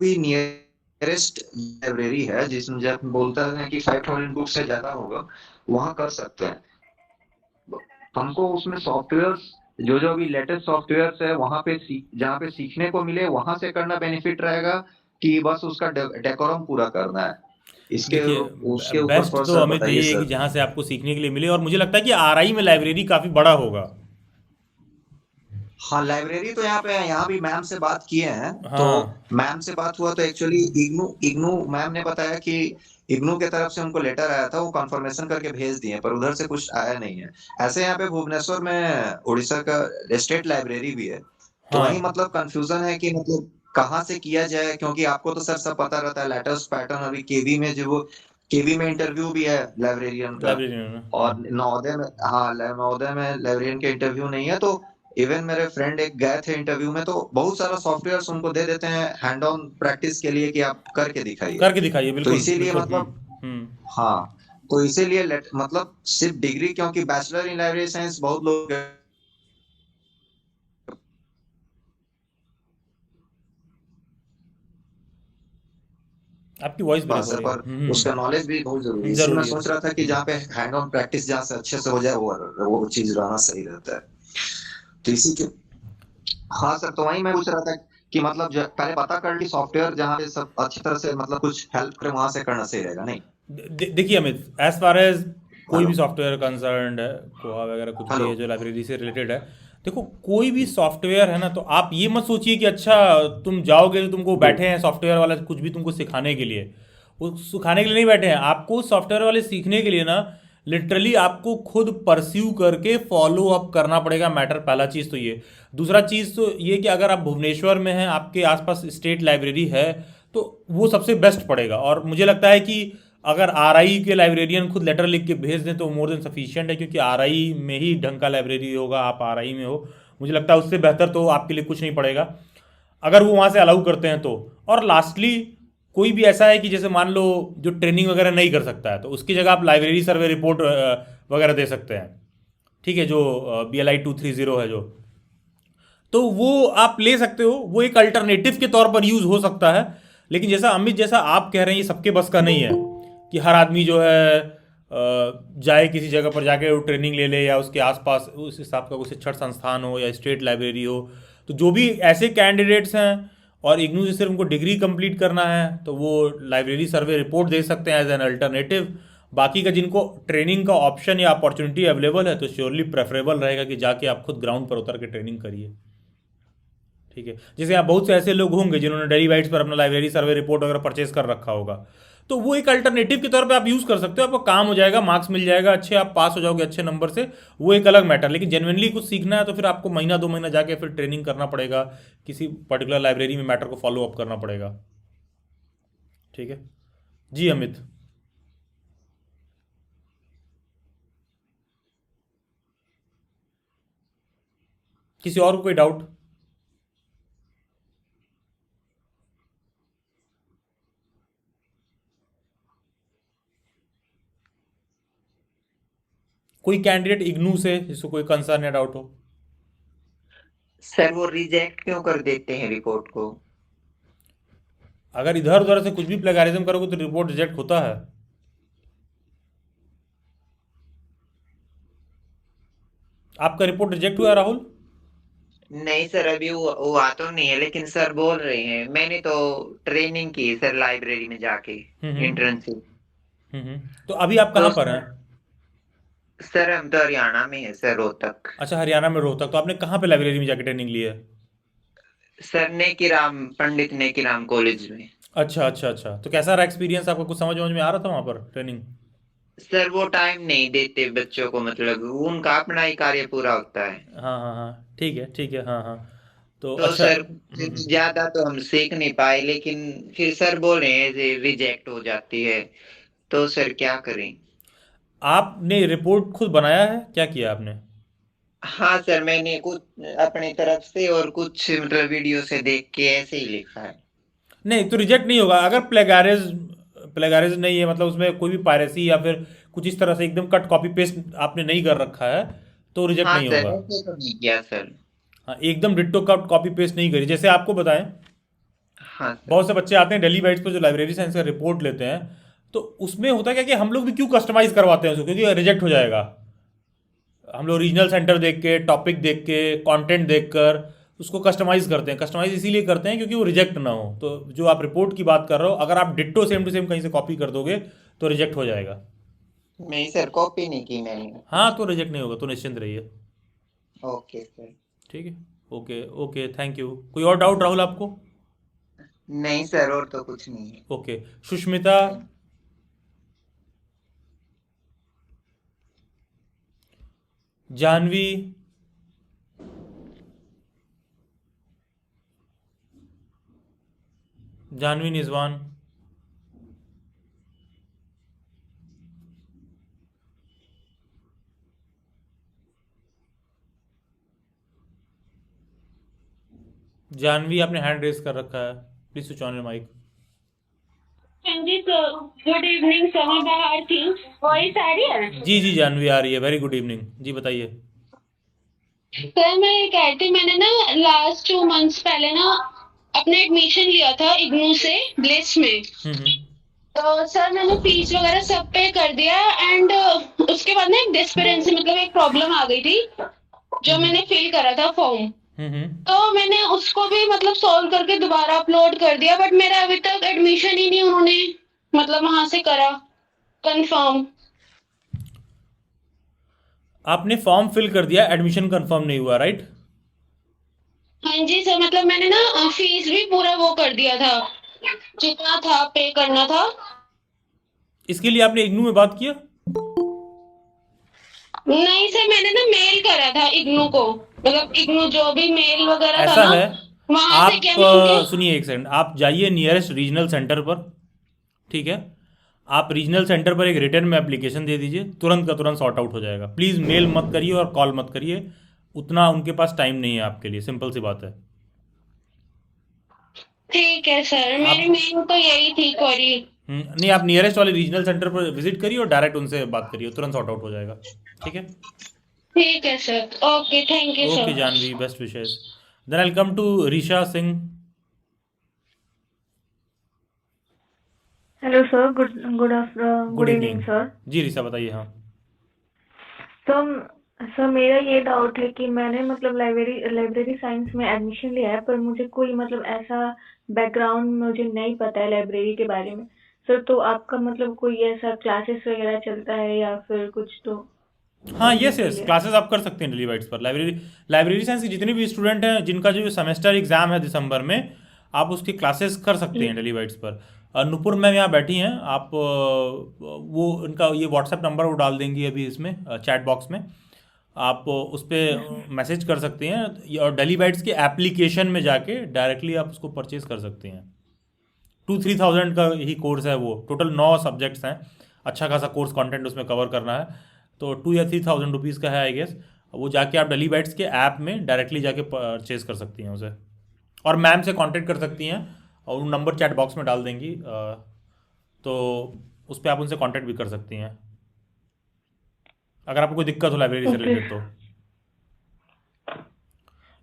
भी नियरेस्ट लाइब्रेरी है जिसमें जब बोलता है कि 5,000 बुक से ज्यादा होगा, वहां कर सकते हैं। हमको उसमें सॉफ्टवेयर, जो जो भी लेटेस्ट सॉफ्टवेयर है वहां पे जहाँ पे सीखने को मिले वहां से करना बेनिफिट रहेगा, कि बस उसका डेकोरम पूरा करना है? इसके देखिए, उसके ऊपर बेस्ट थोड़ा तो सा अमित बताइए यही है कि सर। जहाँ से आपको सीखने के लिए मिले, और मुझे लगता है कि आरआई में लाइब्रेरी काफ़ी बड़ा होगा। हाँ, लाइब्रेरी तो यहाँ पे है, यहाँ भी मैम से बात किए हैं। तो हाँ। मैम से बात हुआ तो एक्चुअली इग्नू इग्नू मैम ने बताया कि इग्नू के तरफ से उनको लेटर आया था, वो कंफर्मेशन करके भेज दिए, पर उधर से कुछ आया नहीं है। ऐसे यहाँ पे भुवनेश्वर में उड़ीसा का स्टेट लाइब्रेरी भी है। तो वही हाँ। मतलब कंफ्यूजन है कि मतलब कहाँ से किया जाए, क्योंकि आपको तो सर सब पता रहता है लेटेस्ट पैटर्न। अभी केवी में इंटरव्यू भी है लाइब्रेरियन का, लाइब्रेरी में ना। और नवोदय में, हाँ नवोदय में लाइब्रेरियन के इंटरव्यू नहीं है। तो इवन मेरे फ्रेंड एक गए थे इंटरव्यू में, तो बहुत सारा सॉफ्टवेयर उनको दे देते हैं हैंड ऑन प्रैक्टिस के लिए कि आप करके दिखाइए। करके दिखाइए, तो बिल्कुल इसीलिए बिल्कुल। मतलब, हम्म। हाँ, तो इसीलिए मतलब सिर्फ डिग्री, क्योंकि बैचलर इन लाइब्रेरी साइंस बहुत लोग आपकी वॉइस ब्रेक पास हो है, रही है। पर उसका नॉलेज भी बहुत जरूरी है। इसलिए मैं जरूरी है। सोच रहा था कि जहाँ पे हैंड ऑन प्रैक्टिस जहाँ से अच्छे से हो जाए, वो चीज रहना सही रहता है। तो इसी के, हाँ सर, तो वही मैं पूछ रहा था कि मतलब पहले पता कर ली सॉफ्टवेयर जहाँ पे सब अच्छी तरह से मतलब कुछ हेल्प करे, वहां से करना सही रहेगा नहीं? देखिए अमित, एज फार एज कोई हेलो। भी सॉफ्टवेयर कंसर्न है, कोहा वगैरह कुछ भी हेलो। है जो लाइब्रेरी से रिलेटेड है, देखो कोई भी सॉफ्टवेयर है ना, तो आप ये मत सोचिए कि अच्छा तुम जाओगे तो तुमको जी। बैठे हैं सॉफ्टवेयर वाला कुछ भी तुमको सिखाने के लिए। वो सिखाने के लिए नहीं बैठे हैं, आपको सॉफ्टवेयर वाले सीखने के लिए ना लिटरली आपको खुद परस्यू करके फॉलो अप करना पड़ेगा। मैटर पहला चीज़ तो ये। दूसरा चीज़ तो ये कि अगर आप भुवनेश्वर में हैं, आपके आसपास स्टेट लाइब्रेरी है, तो वो सबसे बेस्ट पड़ेगा। और मुझे लगता है कि अगर आरआई के लाइब्रेरियन खुद लेटर लिख के भेज दें तो मोर देन सफिशिएंट है, क्योंकि आरआई में ही ढंग का लाइब्रेरी होगा, आप आरआई में हो। मुझे लगता है उससे बेहतर तो आपके लिए कुछ नहीं पड़ेगा, अगर वो वहाँ से अलाउ करते हैं तो। और लास्टली, कोई भी ऐसा है कि जैसे मान लो जो ट्रेनिंग वगैरह नहीं कर सकता है, तो उसकी जगह आप लाइब्रेरी सर्वे रिपोर्ट वगैरह दे सकते हैं। ठीक है, जो BLI 230 है जो, तो वो आप ले सकते हो, वो एक अल्टरनेटिव के तौर पर यूज हो सकता है। लेकिन जैसा अमित, जैसा आप कह रहे हैं, ये सबके बस का नहीं है कि हर आदमी जो है जाए किसी जगह पर जाके वो ट्रेनिंग ले ले, या उसके आसपास उस हिसाब का कोई शिक्षण संस्थान हो या स्टेट लाइब्रेरी हो। तो जो भी ऐसे कैंडिडेट्स हैं और इग्नू से सिर्फ उनको डिग्री कंप्लीट करना है, तो वो लाइब्रेरी सर्वे रिपोर्ट दे सकते हैं एज एन अल्टरनेटिव। बाकी का जिनको ट्रेनिंग का ऑप्शन या अपॉर्चुनिटी अवेलेबल है, तो श्योरली प्रेफरेबल रहेगा कि जाके आप खुद ग्राउंड पर उतर के ट्रेनिंग करिए। ठीक है, जैसे यहाँ बहुत से ऐसे लोग होंगे जिन्होंने डेली वाइट्स पर अपना लाइब्रेरी सर्वे रिपोर्ट वगैरह परचेज कर रखा होगा, तो वो एक अल्टरनेटिव के तौर पे आप यूज़ कर सकते हो। आपका काम हो जाएगा, मार्क्स मिल जाएगा अच्छे, आप पास हो जाओगे अच्छे नंबर से, वो एक अलग मैटर। लेकिन जेनुइनली कुछ सीखना है तो फिर आपको महीना 2 महीना जाके फिर ट्रेनिंग करना पड़ेगा, किसी पर्टिकुलर लाइब्रेरी में मैटर को फॉलो अप करना पड़ेगा। ठीक है। जी अमित। किसी और को कोई डाउट? कोई कैंडिडेट इग्नू से जिसको कोई कंसर्न या डाउट हो? सर वो रिजेक्ट क्यों कर देते हैं रिपोर्ट को? अगर इधर उधर से कुछ भी प्लेगैरिज्म करोगे तो रिपोर्ट रिजेक्ट होता है। आपका रिपोर्ट रिजेक्ट हुआ है, राहुल? नहीं सर, अभी वो आ तो नहीं है, लेकिन सर बोल रहे हैं। मैंने तो ट्रेनिंग की है सर लाइब्रेरी में जाके, हम्म। इंटर्नशिप। तो अभी आप तो कहाँ पर हैं? सर हम तो हरियाणा में है सर, रोहतक। अच्छा, हरियाणा में रोहतक। तो आपने कहाँ पे लाइब्रेरी में जाके ट्रेनिंग ली है? सर नेकीराम, पंडित नेकीराम कॉलेज में। अच्छा अच्छा अच्छा, तो कैसा रहा एक्सपीरियंस आपका? कुछ समझ में आ रहा था वहाँ पर ट्रेनिंग? सर वो टाइम नहीं देते बच्चों को, मतलब उनका अपना ही कार्य पूरा होता है। हाँ हाँ हाँ, ठीक है, हाँ हाँ। तो तो अच्छा, सर ज्यादा तो हम सीख नहीं पाए, लेकिन फिर सर बोल रहे हैं रिजेक्ट हो जाती है, तो सर क्या करें। आपने रिपोर्ट खुद बनाया है? क्या किया आपने? हाँ सर, मैंने कुछ अपनी तरफ से और कुछ मतलब वीडियो से देख के ऐसे ही लिखा है। नहीं तो रिजेक्ट नहीं होगा अगर प्लेगारिज नहीं है, मतलब उसमें कोई भी पायरेसी या फिर कुछ इस तरह से एकदम कट कॉपी पेस्ट आपने नहीं कर रखा है, तो रिजेक्ट हाँ नहीं सर, होगा। ऐसे तो नहीं किया सर। हाँ, एकदम डिट्टो कट कॉपी पेस्ट नहीं करी। जैसे आपको बताएं, हाँ सर। बहुत से बच्चे आते हैं डेली बाइट्स पर जो लाइब्रेरी साइंस का रिपोर्ट लेते हैं, तो उसमें होता क्या कि हम लोग भी क्यों कस्टमाइज करवाते हैं उसको, क्योंकि रिजेक्ट हो जाएगा। हम लोग रीजनल सेंटर देख के, टॉपिक देख के, कंटेंट देखकर उसको कस्टमाइज करते हैं। कस्टमाइज इसीलिए करते हैं क्योंकि वो रिजेक्ट ना हो। तो जो आप रिपोर्ट की बात कर रहे हो, अगर आप डिट्टो सेम टू सेम कहीं से कॉपी कर दोगे तो रिजेक्ट हो जाएगा। नहीं सर, कॉपी नहीं की मैंने। हाँ, तो रिजेक्ट नहीं होगा, तो निश्चिंत रहिए। Okay sir. ठीक है। Okay okay, thank you. कोई और डाउट राहुल आपको? नहीं सर, और तो कुछ नहीं है। ओके। सुष्मिता, जानवी, जानवी निजवान, जानवी आपने हैंड रेस कर रखा है, please switch on your mic. हाँ जी सर, गुड इवनिंग सर, मैं बाहर थी। वॉइस आ रही है? जी जी, जानवी आ रही है। वेरी गुड इवनिंग जी, बताइए। सर मैं ये कह रही थी, मैंने ना लास्ट 2 मंथ्स पहले ना अपना एडमिशन लिया था इग्नू से ब्लिस में। हम्म। तो सर मैंने फीस वगैरह सब पे कर दिया एंड उसके बाद ना एक डिस्पेरेंसी मतलब एक प्रॉब्लम आ गई थी जो हम्म मैंने फिल करा था फॉर्म। हम्म। तो मैंने उसको भी मतलब सॉल्व करके दोबारा अपलोड कर दिया, बट मेरा अभी तक एडमिशन ही नहीं उन्होंने मतलब वहां से करा कंफर्म। आपने फॉर्म फिल कर दिया, एडमिशन कंफर्म नहीं हुआ, राइट? हाँ जी सर, मतलब मैंने ना फीस भी पूरा वो कर दिया था जितना था पे करना था। इसके लिए आपने इग्नू में बात किया? नहीं सर, मैंने ना मेल करा था इग्नू को, मतलब इग्नू जो भी मेल वगैरह था ऐसा ना है, वहां से आप क्या मैं उनके। सुनिए एक सेकंड, आप जाइए नियरेस्ट रीजनल सेंटर पर। ठीक है, आप रीजनल सेंटर पर एक रिटर्न में एप्लीकेशन दे दीजिए, तुरंत का तुरंत सॉर्ट आउट हो जाएगा। प्लीज़ मेल मत करिए और कॉल मत करिए, उतना उनके पास टाइम नहीं है आपके लिए, सिंपल सी बात है। ठीक है सर, आप मेरी मेन तो यही थी क्वेरी। नहीं, आप नियरेस्ट वाले रीजनल सेंटर पर विजिट करिए और डायरेक्ट उनसे बात करिए, तुरंत सॉर्ट आउट हो जाएगा। ठीक है। ठीक है sir, okay, thank you okay sir. Janhvi, best wishes. Then I come to Risha Singh. Hello sir, good good good good evening evening. Sir. जी ऋषा, बताइए। हाँ। तो सर मेरा ये डाउट है कि मैंने मतलब लाइब्रेरी लाइब्रेरी साइंस में एडमिशन लिया है, पर मुझे कोई मतलब ऐसा बैकग्राउंड मुझे नहीं पता है लाइब्रेरी के बारे में। सर तो आपका मतलब कोई ऐसा क्लासेस वगैरह चलता है या फिर कुछ तो हाँ, पढ़ने यस के यस, लिए? क्लासेस आप कर सकते हैं डेली बाइट्स पर। लाइब्रेरी साइंस के जितने भी स्टूडेंट हैं जिनका जो सेमेस्टर एग्जाम है दिसंबर में, आप उसकी क्लासेस कर सकते हैं डेली बाइट्स पर। नुपुर मैम यहाँ बैठी हैं, आप वो उनका ये व्हाट्सएप नंबर वो डाल देंगी अभी इसमें चैट बॉक्स में। आप उस पर मैसेज कर सकते हैं, और डेली बाइट्स के एप्लीकेशन में जाके डायरेक्टली आप उसको परचेज कर सकते हैं। 2-3 थाउजेंड का ही कोर्स है वो, टोटल 9 सब्जेक्ट्स हैं। अच्छा खासा कोर्स कंटेंट उसमें कवर करना है, तो 2 या 3 थाउजेंड रुपीज़ का है आई गेस। वो जाके आप डेली बाइट्स के ऐप में डायरेक्टली जाके परचेज कर सकती हैं उसे, और मैम से कांटेक्ट कर सकती हैं, और वो नंबर चैट बॉक्स में डाल देंगी, तो उस पर आप उनसे कांटेक्ट भी कर सकती हैं अगर आपको कोई दिक्कत हो लाइब्रेरी से ओके। रिलेटेड तो।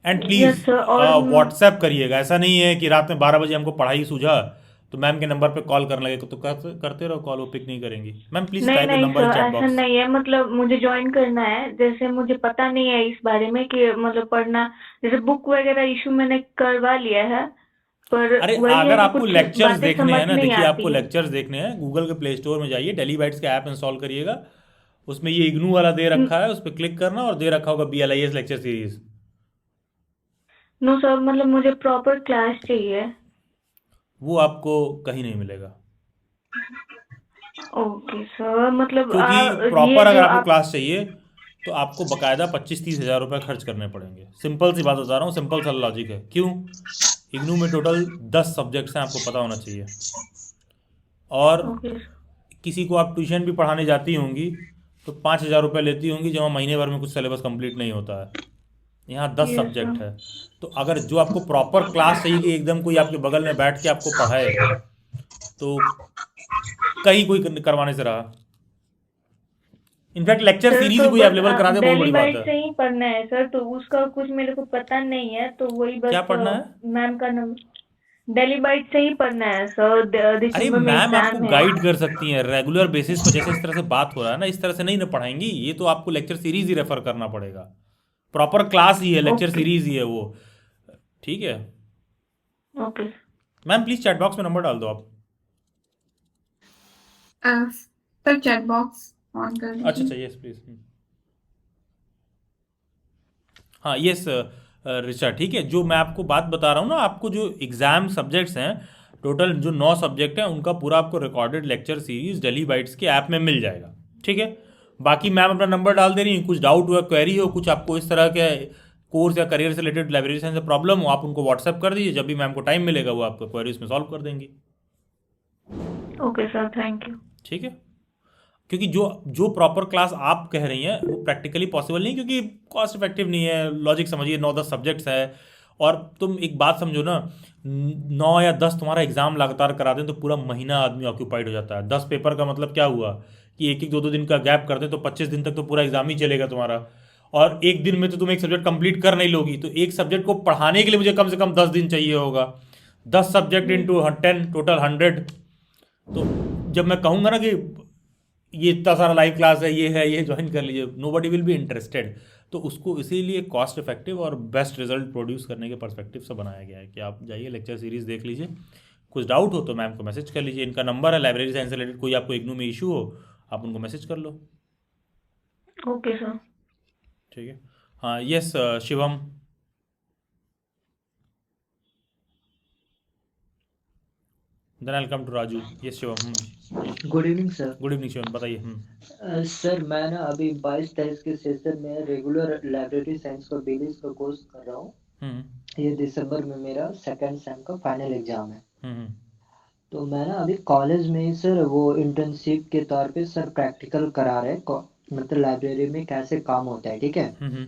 And yes please sir. और व्हाट्सएप करिएगा। ऐसा नहीं है कि रात में 12 बजे हमको पढ़ाई सूझा तो मैम के नंबर पे कॉल करने लगे, तो करते रहो कॉल, वो पिक नहीं करेंगी। मैम प्लीज़ नहीं टाइप द नहीं नंबर इन सर, चैट ऐसा बॉक्स। नहीं है, मतलब मुझे ज्वाइन करना है। जैसे मुझे पता नहीं है इस बारे में कि मतलब पढ़ना, जैसे बुक वगैरह इशू मैंने करवा लिया है, पर अरे वही है अगर कि आपको कुछ लेक्चर्स बातें देखने समझ हैं ना, नहीं देखिए आपको आती हैं। लेक्चर्स देखने हैं, गूगल के प्ले स्टोर में जाइए, डेली बाइट्स का ऐप इंस्टॉल करिएगा, उसमें ये इग्नू वाला दे रखा है, उस पर क्लिक करना और दे रखा होगा BLIS lecture series. No sir, मतलब मुझे प्रॉपर क्लास चाहिए। वो आपको कहीं नहीं मिलेगा, ओके सर, मतलब क्योंकि ये प्रॉपर अगर जो आपको आप क्लास चाहिए तो आपको बकायदा 25-30 हज़ार रुपये खर्च करने पड़ेंगे। सिंपल सी बात बता रहा हूँ, सिंपल सा लॉजिक है। क्यों? इग्नू में टोटल 10 सब्जेक्ट्स हैं, आपको पता होना चाहिए। और ओके किसी को आप ट्यूशन भी पढ़ाने जाती होंगी तो 5,000 रुपये लेती होंगी, जहाँ महीने भर में कुछ सिलेबस कंप्लीट नहीं होता है। यहाँ 10 यस सब्जेक्ट सर। है। तो अगर जो आपको प्रॉपर क्लास चाहिए कि एकदम कोई आपके बगल में बैठ के आपको पढ़ाए, तो कहीं कोई करवाने से रहा। इनफैक्ट लेक्चर सर सीरीज तो कोई बस अवेलेबल करा दे, बहुत दिल्ली बड़ी बात वाइट है। से ही पढ़ना है सर, तो उसका कुछ मेरे को पता नहीं है, तो वही क्या बस पढ़ना है? मैम का नंबर दिल्ली वाइट से ही पढ़ना है सर। अरे दिसंबर में मैम आपको एग्जाम है। गाइड कर सकती हैं रेगुलर बेसिस पर, जैसे इस तरह से बात हो रहा है ना, इस तरह से नहीं ना पढ़ाएंगी। ये तो आपको लेक्चर सीरीज ही रेफर करना पड़ेगा। प्रॉपर क्लास ही है, लेक्चर ओके सीरीज ही है वो। ठीक है okay ma'am, please chat box में नंबर डाल दो आप। सर चैट बॉक्स ऑन कर अच्छा दीजिए। अच्छा, यस प्लीज। हाँ यस ऋचा, ठीक है। जो मैं आपको बात बता रहा हूँ ना, आपको जो एग्जाम सब्जेक्ट्स हैं, टोटल जो 9 सब्जेक्ट हैं, उनका पूरा आपको recorded lecture series daily bytes के ऐप में मिल जाएगा। ठीक है, बाकी मैम अपना नंबर डाल दे रही हैं। कुछ डाउट हुआ, क्वेरी हो, कुछ आपको इस तरह के कोर्स या करियर से रिलेटेड लाइब्रेरी साइंस से प्रॉब्लम हो, आप उनको व्हाट्सएप कर दीजिए। जब भी मैम को टाइम मिलेगा वो आपका क्वेरी उसमें सॉल्व कर देंगी। Okay sir, thank you. ठीक है, क्योंकि जो जो प्रॉपर क्लास आप कह रही हैं वो प्रैक्टिकली पॉसिबल नहीं, क्योंकि कॉस्ट इफेक्टिव नहीं है। लॉजिक समझिए, 9-10 सब्जेक्ट्स है, और तुम एक बात समझो ना, 9 या 10 तुम्हारा एग्जाम लगातार करा दें तो पूरा महीना आदमी ऑक्यूपाइड हो जाता है। 10 पेपर का मतलब क्या हुआ कि 1-1, 2-2 दिन का गैप कर दें तो 25 दिन तक तो पूरा एग्जाम ही चलेगा तुम्हारा। और एक दिन में तो तुम एक सब्जेक्ट कंप्लीट कर नहीं लोगी, तो एक सब्जेक्ट को पढ़ाने के लिए मुझे कम से कम 10 दिन चाहिए होगा। 10 सब्जेक्ट इंटू 10, टोटल 100। तो जब मैं कहूँगा ना कि ये इतना सारा लाइव क्लास है, ये ज्वाइन कर लीजिए, नोबडी विल बी इंटरेस्टेड। तो उसको इसीलिए कॉस्ट इफेक्टिव और बेस्ट रिजल्ट प्रोड्यूस करने के पर्सपेक्टिव से बनाया गया है कि आप जाइए लेक्चर सीरीज देख लीजिए। कुछ डाउट हो तो मैम को मैसेज कर लीजिए। इनका नंबर है, लाइब्रेरी साइंस से रिलेटेड कोई आपको इग्नू में इशू हो, आप उनको मैसेज कर लो। Okay sir. ठीक है, हाँ yes Shivam. Then I come to Raju. Yes Shivam. Good evening sir. Good evening Shivam, बताइए। सर मैं ना अभी 22-23 के सेशन में रेगुलर लाइब्रेरी साइंस और बिलिंग्स का कोर्स कर रहा हूँ। हम्म ये दिसंबर में मेरा सेकेंड सेम का फाइनल एग्जाम है। हम्म तो मैं ना अभी कॉलेज में ही सर वो इंटर्नशिप के तौर पे सर प्रैक्टिकल करा रहे हैं, मतलब लाइब्रेरी में कैसे काम होता है। ठीक है, हम्म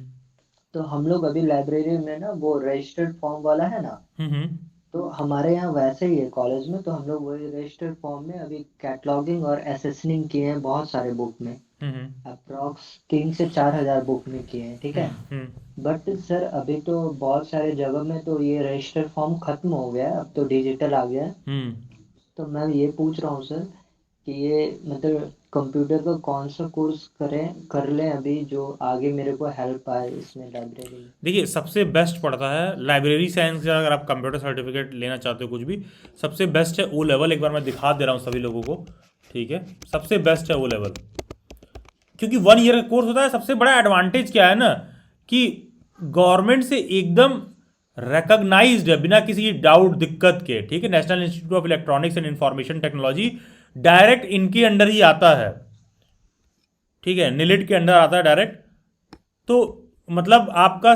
तो हम लोग अभी लाइब्रेरी में ना वो रजिस्टर्ड फॉर्म वाला है ना, हम्म तो हमारे यहाँ वैसे ही है कॉलेज में। तो हम लोग वही रजिस्टर्ड फॉर्म में अभी कैटलॉगिंग और एसेसनिंग किए हैं बहुत सारे बुक में, अप्रॉक्स 3 से 4 हजार बुक में किए हैं। ठीक है, बट सर अभी तो बहुत सारे जगह में तो ये रजिस्टर्ड फॉर्म खत्म हो गया है, अब तो डिजिटल आ गया है। तो मैं ये पूछ रहा हूँ सर कि ये मतलब कंप्यूटर का कौन सा कोर्स कर लें अभी जो आगे मेरे को हेल्प आए इसमें लाइब्रेरी में। देखिए, सबसे बेस्ट पड़ता है लाइब्रेरी साइंस का। अगर आप कंप्यूटर सर्टिफिकेट लेना चाहते हो कुछ भी, सबसे बेस्ट है ओ लेवल। एक बार मैं दिखा दे रहा हूँ सभी लोगों को। ठीक है, सबसे बेस्ट है ओ लेवल, क्योंकि 1 ईयर का कोर्स होता है। सबसे बड़ा एडवांटेज क्या है ना कि गवर्नमेंट से एकदम रिकॉग्नाइज्ड है, बिना किसी डाउट दिक्कत के। ठीक है, national institute of electronics and information technology direct इनके अंडर ही आता है। ठीक है, निलिट के अंडर आता है डायरेक्ट। तो मतलब आपका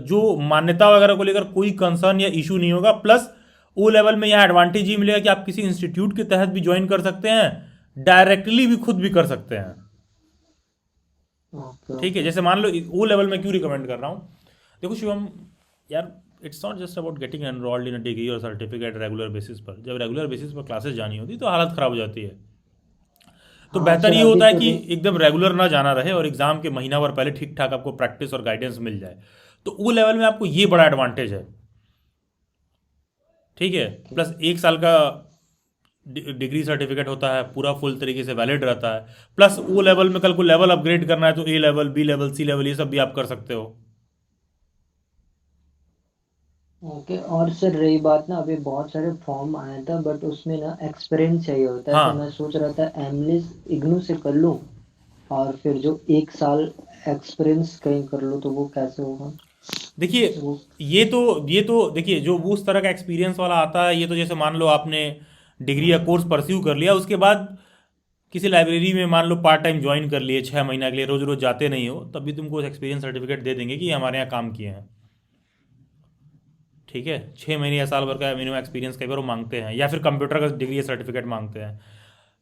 जो मान्यता वगैरह को लेकर कोई कंसर्न या इशू नहीं होगा। प्लस ओ लेवल में यहाँ एडवांटेज ये मिलेगा कि आप किसी इंस्टीट्यूट के तहत भी ज्वाइन कर सकते हैं, डायरेक्टली भी खुद भी कर सकते हैं। ठीक है, जैसे मान लो ओ लेवल में क्यों रिकमेंड कर रहा हूँ, देखो शिवम यार, it's not just about getting enrolled in a degree और सर्टिफिकेट रेगुलर बेसिस पर। जब रेगुलर बेसिस पर क्लासेस जानी होती तो हालत ख़राब हो जाती है। तो हाँ बेहतर सर, ये अभी होता है तो कि एकदम रेगुलर ना जाना रहे और एग्जाम के महीना भर पहले ठीक ठाक आपको प्रैक्टिस और गाइडेंस मिल जाए। तो ओ लेवल में आपको ये बड़ा एडवांटेज है। ठीक है, प्लस 1 साल का डिग्री सर्टिफिकेट होता है, पूरा फुल तरीके से वैलिड रहता है। प्लस ओ लेवल में कल को लेवल अपग्रेड करना है तो ए लेवल, बी लेवल, सी लेवल, ये सब भी आप कर सकते हो। ओके। और सर रही बात ना, अभी बहुत सारे फॉर्म आया था बट उसमें ना एक्सपीरियंस चाहिए होता है। हाँ तो मैं सोच रहा था एमलिस इग्नू से कर लूँ। और फिर जो 1 साल एक्सपीरियंस कहीं कर लो तो वो कैसे होगा देखिए, वो? ये तो देखिए, जो वो उस तरह का एक्सपीरियंस वाला आता है, ये तो जैसे मान लो आपने डिग्री या कोर्स परस्यू कर लिया, उसके बाद किसी लाइब्रेरी में मान लो पार्ट टाइम ज्वाइन कर लिए 6 महीना के लिए, रोज रोज जाते नहीं हो, तब भी तुमको एक्सपीरियंस सर्टिफिकेट दे देंगे कि ये हमारे यहाँ काम किए हैं। ठीक है, 6 महीने या साल भर का मिनिमम एक्सपीरियंस कई बार वो मांगते हैं, या फिर कंप्यूटर का डिग्री या सर्टिफिकेट मांगते हैं।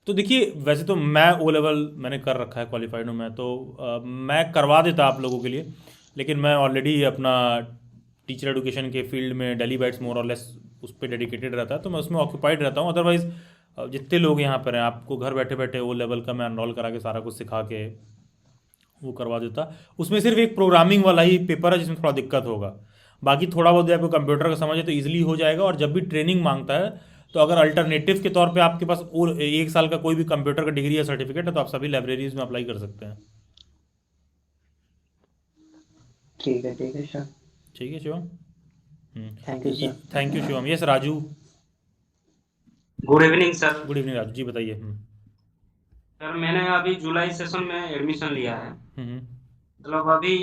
तो देखिए, वैसे तो मैं ओ लेवल मैंने कर रखा है, क्वालिफाइड हूँ मैं, तो मैं करवा देता आप लोगों के लिए, लेकिन मैं ऑलरेडी अपना टीचर एडुकेशन के फील्ड में डेली बाइट्स मोर और लेस उस पर डेडिकेटेड रहता है, तो मैं उसमें ऑक्यूपाइड रहता हूँ। अदरवाइज़ जितने लोग यहाँ पर हैं, आपको घर बैठे बैठे ओ लेवल का मैं एनरोल करा के सारा कुछ सिखा के वो करवा देता। उसमें सिर्फ एक प्रोग्रामिंग वाला ही पेपर है जिसमें थोड़ा दिक्कत होगा, बाकी थोड़ा बहुत आपको कंप्यूटर का समझ है तो ईजिली हो जाएगा। और जब भी ट्रेनिंग मांगता है, तो अगर अल्टरनेटिव के तौर पे आपके पास और 1 साल का कोई भी कंप्यूटर का डिग्री या सर्टिफिकेट है, तो आप सभी लाइब्रेरीज में अप्लाई कर सकते हैं। ठीक है सर। ठीक है Shivam. Thank you sir. Thank you Shivam. Yes Raju. Good evening sir. Good evening Raju ji, बताइए। सर मैंने अभी जुलाई सेशन में एडमिशन लिया है, मतलब अभी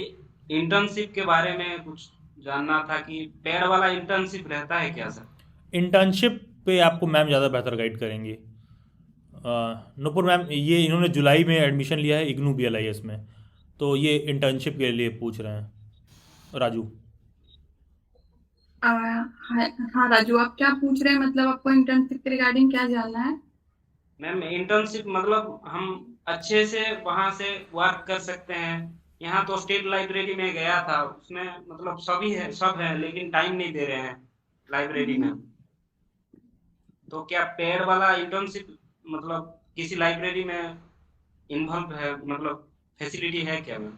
इंटर्नशिप के बारे में कुछ जानना था कि पेड वाला इंटर्नशिप रहता है क्या सर? इंटर्नशिप पे आपको मैम ज़्यादा बेहतर गाइड करेंगी। नूपुर मैम, ये इन्होंने जुलाई में एडमिशन लिया है इग्नू BLIS में, तो ये इंटर्नशिप के लिए पूछ रहे हैं राजू। हाँ राजू, आप क्या पूछ रहे हैं? मतलब आपको इंटर्नशिप के रिगार्डिंग क्या जानना है? मैम इंटर्नशिप मतलब हम अच्छे से वहां से वर्क कर सकते हैं। यहाँ तो स्टेट लाइब्रेरी में गया था, उसमें मतलब सभी है, सब है, लेकिन टाइम नहीं दे रहे हैं लाइब्रेरी में। तो क्या पेड वाला इंटर्नशिप मतलब किसी लाइब्रेरी में इन्वॉल्व है, मतलब फैसिलिटी है क्या मैम?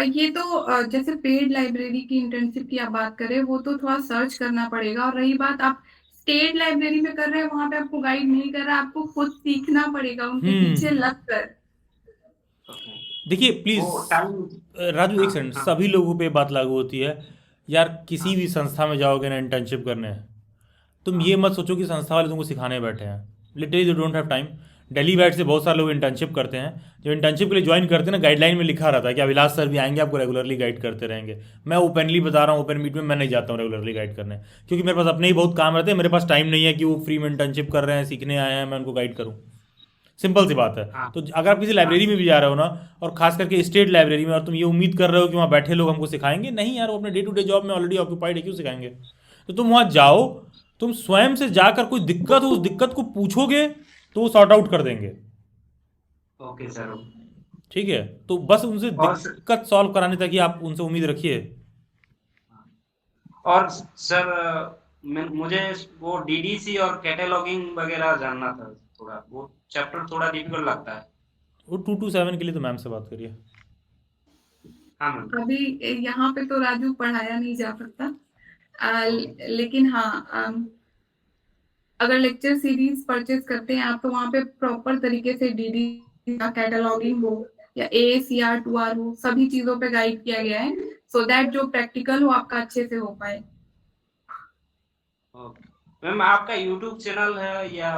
ये तो जैसे पेड लाइब्रेरी की इंटर्नशिप की आप बात करें, वो तो थोड़ा सर्च करना पड़ेगा। और रही बात आप स्टेट लाइब्रेरी में कर रहे हैं, वहां पे आपको गाइड नहीं कर रहा, आपको खुद सीखना पड़ेगा उनके पीछे लग कर। देखिए प्लीज राजू, एक सेकंड, सभी लोगों पे बात लागू होती है यार। किसी भी संस्था में जाओगे ना इंटर्नशिप करने, तुम ये मत सोचो कि संस्था वाले तुमको सिखाने बैठे हैं। Literally they don't have time. Daily bat से बहुत सारे लोग इंटर्नशिप करते हैं, जो इंटर्नशिप के लिए ज्वाइन करते हैं ना, गाइडलाइन में लिखा रहता है कि अभिलाष सर भी आएंगे, आपको रेगुलरली गाइड करते रहेंगे। मैं ओपनली बता रहा हूँ, ओपन मीट में मैं नहीं जाता हूँ रेगुलरली गाइड करने, क्योंकि मेरे पास अपने ही बहुत काम रहते हैं। मेरे पास टाइम नहीं है कि वो फ्री में इंटर्नशिप कर रहे हैं, सीखने आए हैं, मैं उनको गाइड करूँ। सिंपल सी बात है। तो अगर आप किसी लाइब्रेरी में भी जा रहे हो ना, और खास करके स्टेट लाइब्रेरी में, और तुम ये उम्मीद कर रहे हो कि वहाँ बैठे लोग हमको सिखाएंगे, नहीं यार, वो अपने डे टू डे जॉब में ऑलरेडी ऑक्यूपाइड है, क्यों सिखाएंगे? तो तुम वहाँ जाओ, तुम स्वयं से जाकर कोई दिक्कत हो, उस दिक्कत को पूछोगे तो वो सॉर्ट आउट कर देंगे। Okay sir. ठीक है, तो बस उनसे दिक्कत सॉल्व कराने तक ही आप उनसे उम्मीद रखिए। और सर मुझे वो DDC और कैटलॉगिंग वगैरह जानना था थोड़ा, वो चैप्टर थोड़ा डिफिकल्ट लगता है। वो 227 के लिए तो मैम से बात करिए। हाँ मैम। अभी यहाँ पे तो राजू पढ़ाया नहीं जा सकता, लेकिन हाँ, अगर लेक्चर सीरीज परचेज करते हैं आप, तो वहाँ पे प्रॉपर तरीके से DD या कैटलॉगिंग हो या AACR 2R हो, सभी चीजों पे गाइड किया गया है, सो दैट जो प्रैक्टिकल हो आपका अच्छे से हो पाए। मैम आपका YouTube चैनल है या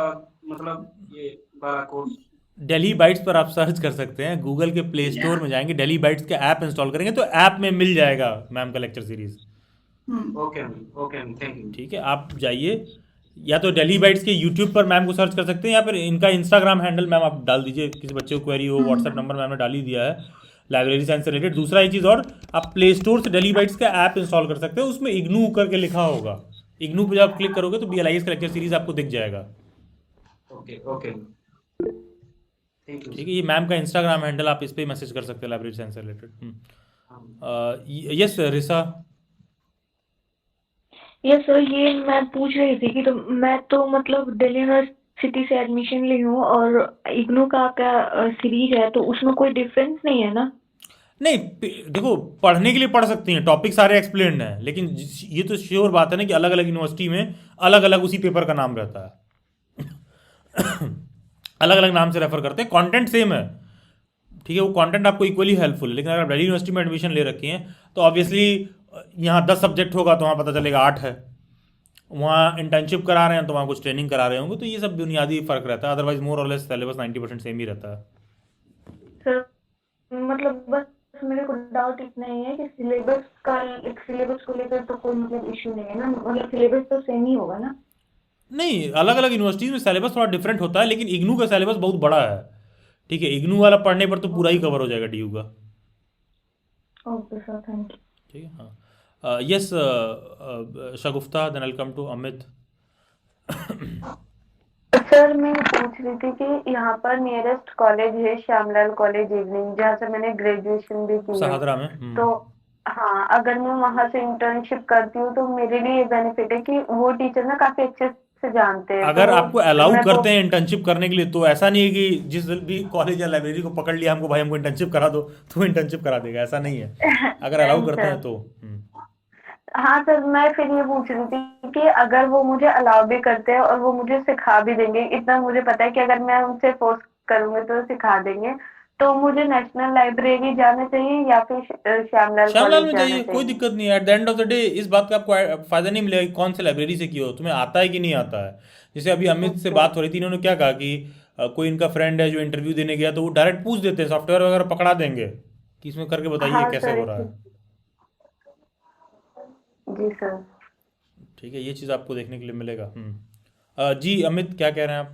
मतलब ये वाला कोर्स? डेली बाइट्स पर आप सर्च कर सकते हैं, गूगल के प्ले स्टोर में जाएंगे, डेली बाइट्स का ऐप इंस्टॉल करेंगे तो ऐप में मिल जाएगा मैम का lecture series. Okay ma'am, thank you. ठीक है, आप जाइए, या तो डेली बाइट्स के यूट्यूब पर मैम को सर्च कर सकते हैं, या फिर इनका इंस्टाग्राम हैंडल मैम आप डाल दीजिए, किसी बच्चे को क्वेरी हो, व्हाट्सएप नंबर मैम ने डाल ही दिया है लाइब्रेरी साइंस से रिलेटेड। दूसरा एक चीज़ और, आप प्ले स्टोर से डेली बाइट्स का ऐप इंस्टॉल कर सकते हैं, उसमें इग्नू करके लिखा होगा, इग्नू पे जब आप क्लिक करोगे तो BLIS का लेक्चर सीरीज आपको दिख जाएगा। ओके ठीक है, ये मैम का इंस्टाग्राम हैंडल, आप इस पर मैसेज कर सकते हैं लाइब्रेरी साइंस से रिलेटेड। यस रिसा। यस सर, ये मैं पूछ रही थी कि तो मैं तो मतलब दिल्ली यूनिवर्सिटी से एडमिशन ली हूँ, और इग्नू का क्या सीरीज है, तो उसमें कोई डिफरेंस नहीं है ना? नहीं, देखो, पढ़ने के लिए पढ़ सकती हैं, टॉपिक सारे एक्सप्लेन्ड हैं, लेकिन ये तो श्योर बात है ना कि अलग अलग यूनिवर्सिटी में अलग अलग उसी पेपर का नाम रहता है अलग अलग नाम से रेफर करते हैं, कंटेंट सेम है। ठीक है, वो कंटेंट आपको इक्वली हेल्पफुल है, लेकिन अगर आप दिल्ली यूनिवर्सिटी में एडमिशन ले रखी हैं तो ऑब्वियसली यहाँ 10 सब्जेक्ट होगा तो वहाँ पता चलेगा 8 है, वहाँ इंटर्नशिप करा रहे हैं तो वहाँ कुछ ट्रेनिंग करा रहे होंगे, तो ये सब बुनियादी फ़र्क रहता है। अदरवाइज मोर और लेस सिलेबस 90% सेम ही रहता है। मतलब बस मेरे को डाउट इतना ही है कि सिलेबस को लेकर तो कोई मतलब इश्यू नहीं है ना, मतलब सिलेबस तो सेम ही होगा ना। नहीं, अलग अलग यूनिवर्सिटीज़ में सिलेबस थोड़ा डिफरेंट होता है, लेकिन इग्नू का सिलेबस बहुत बड़ा है। ठीक है, इग्नू वाला पढ़ने पर तो पूरा ही कवर हो जाएगा डीयू का। Okay sir, thank you. ठीक है, हाँ। Yes Shagufta, then I come to Amit. Sir मैं पूछ रही थी कि यहाँ पर नियरेस्ट कॉलेज है श्यामलाल कॉलेज इवनिंग, जहाँ से मैंने ग्रेजुएशन भी की है। सहादरा में। तो हाँ, अगर मैं वहां से इंटर्नशिप करती हूँ तो मेरे लिए ये बेनिफिट है कि वो टीचर ना काफी अच्छे से जानते हैं, तो अगर वो आपको अलाउ मेरे को। करते हैं इंटर्नशिप करने के लिए, तो ऐसा नहीं है कि जिस भी कॉलेज या लाइब्रेरी को पकड़ लिया हमको, भाई हमको इंटर्नशिप करा दो, तो इंटर्नशिप करा देगा, ऐसा नहीं है। अगर अलाउ नहीं करते सर। हैं तो हाँ सर, मैं फिर ये पूछ रही थी कि अगर वो मुझे अलाउ भी करते हैं और वो मुझे सिखा भी देंगे, इतना मुझे पता है कि अगर मैं उनसे फोर्स करूंगी तो सिखा देंगे, तो मुझे नेशनल लाइब्रेरी जाना चाहिए या फिर श्यामलाल श्यामलाल कॉलेज में जाना जाइए, कोई चाहिए? दिक्कत नहीं है। At the end of the day इस बात का आपको फायदा नहीं मिलेगा कि कौन से लाइब्रेरी से किया हो, तुम्हें आता है कि नहीं आता है। जैसे अभी अमित से ओके। बात हो रही थी, इन्होंने क्या कहा कि कोई इनका फ्रेंड है जो इंटरव्यू देने गया, तो वो डायरेक्ट पूछ देते हैं, सॉफ्टवेयर वगैरह पकड़ा देंगे कि इसमें करके बताइए हाँ कैसे सर, हो रहा है। जी सर। ठीक है, ये चीज़ आपको देखने के लिए मिलेगा। जी अमित, क्या कह रहे हैं आप?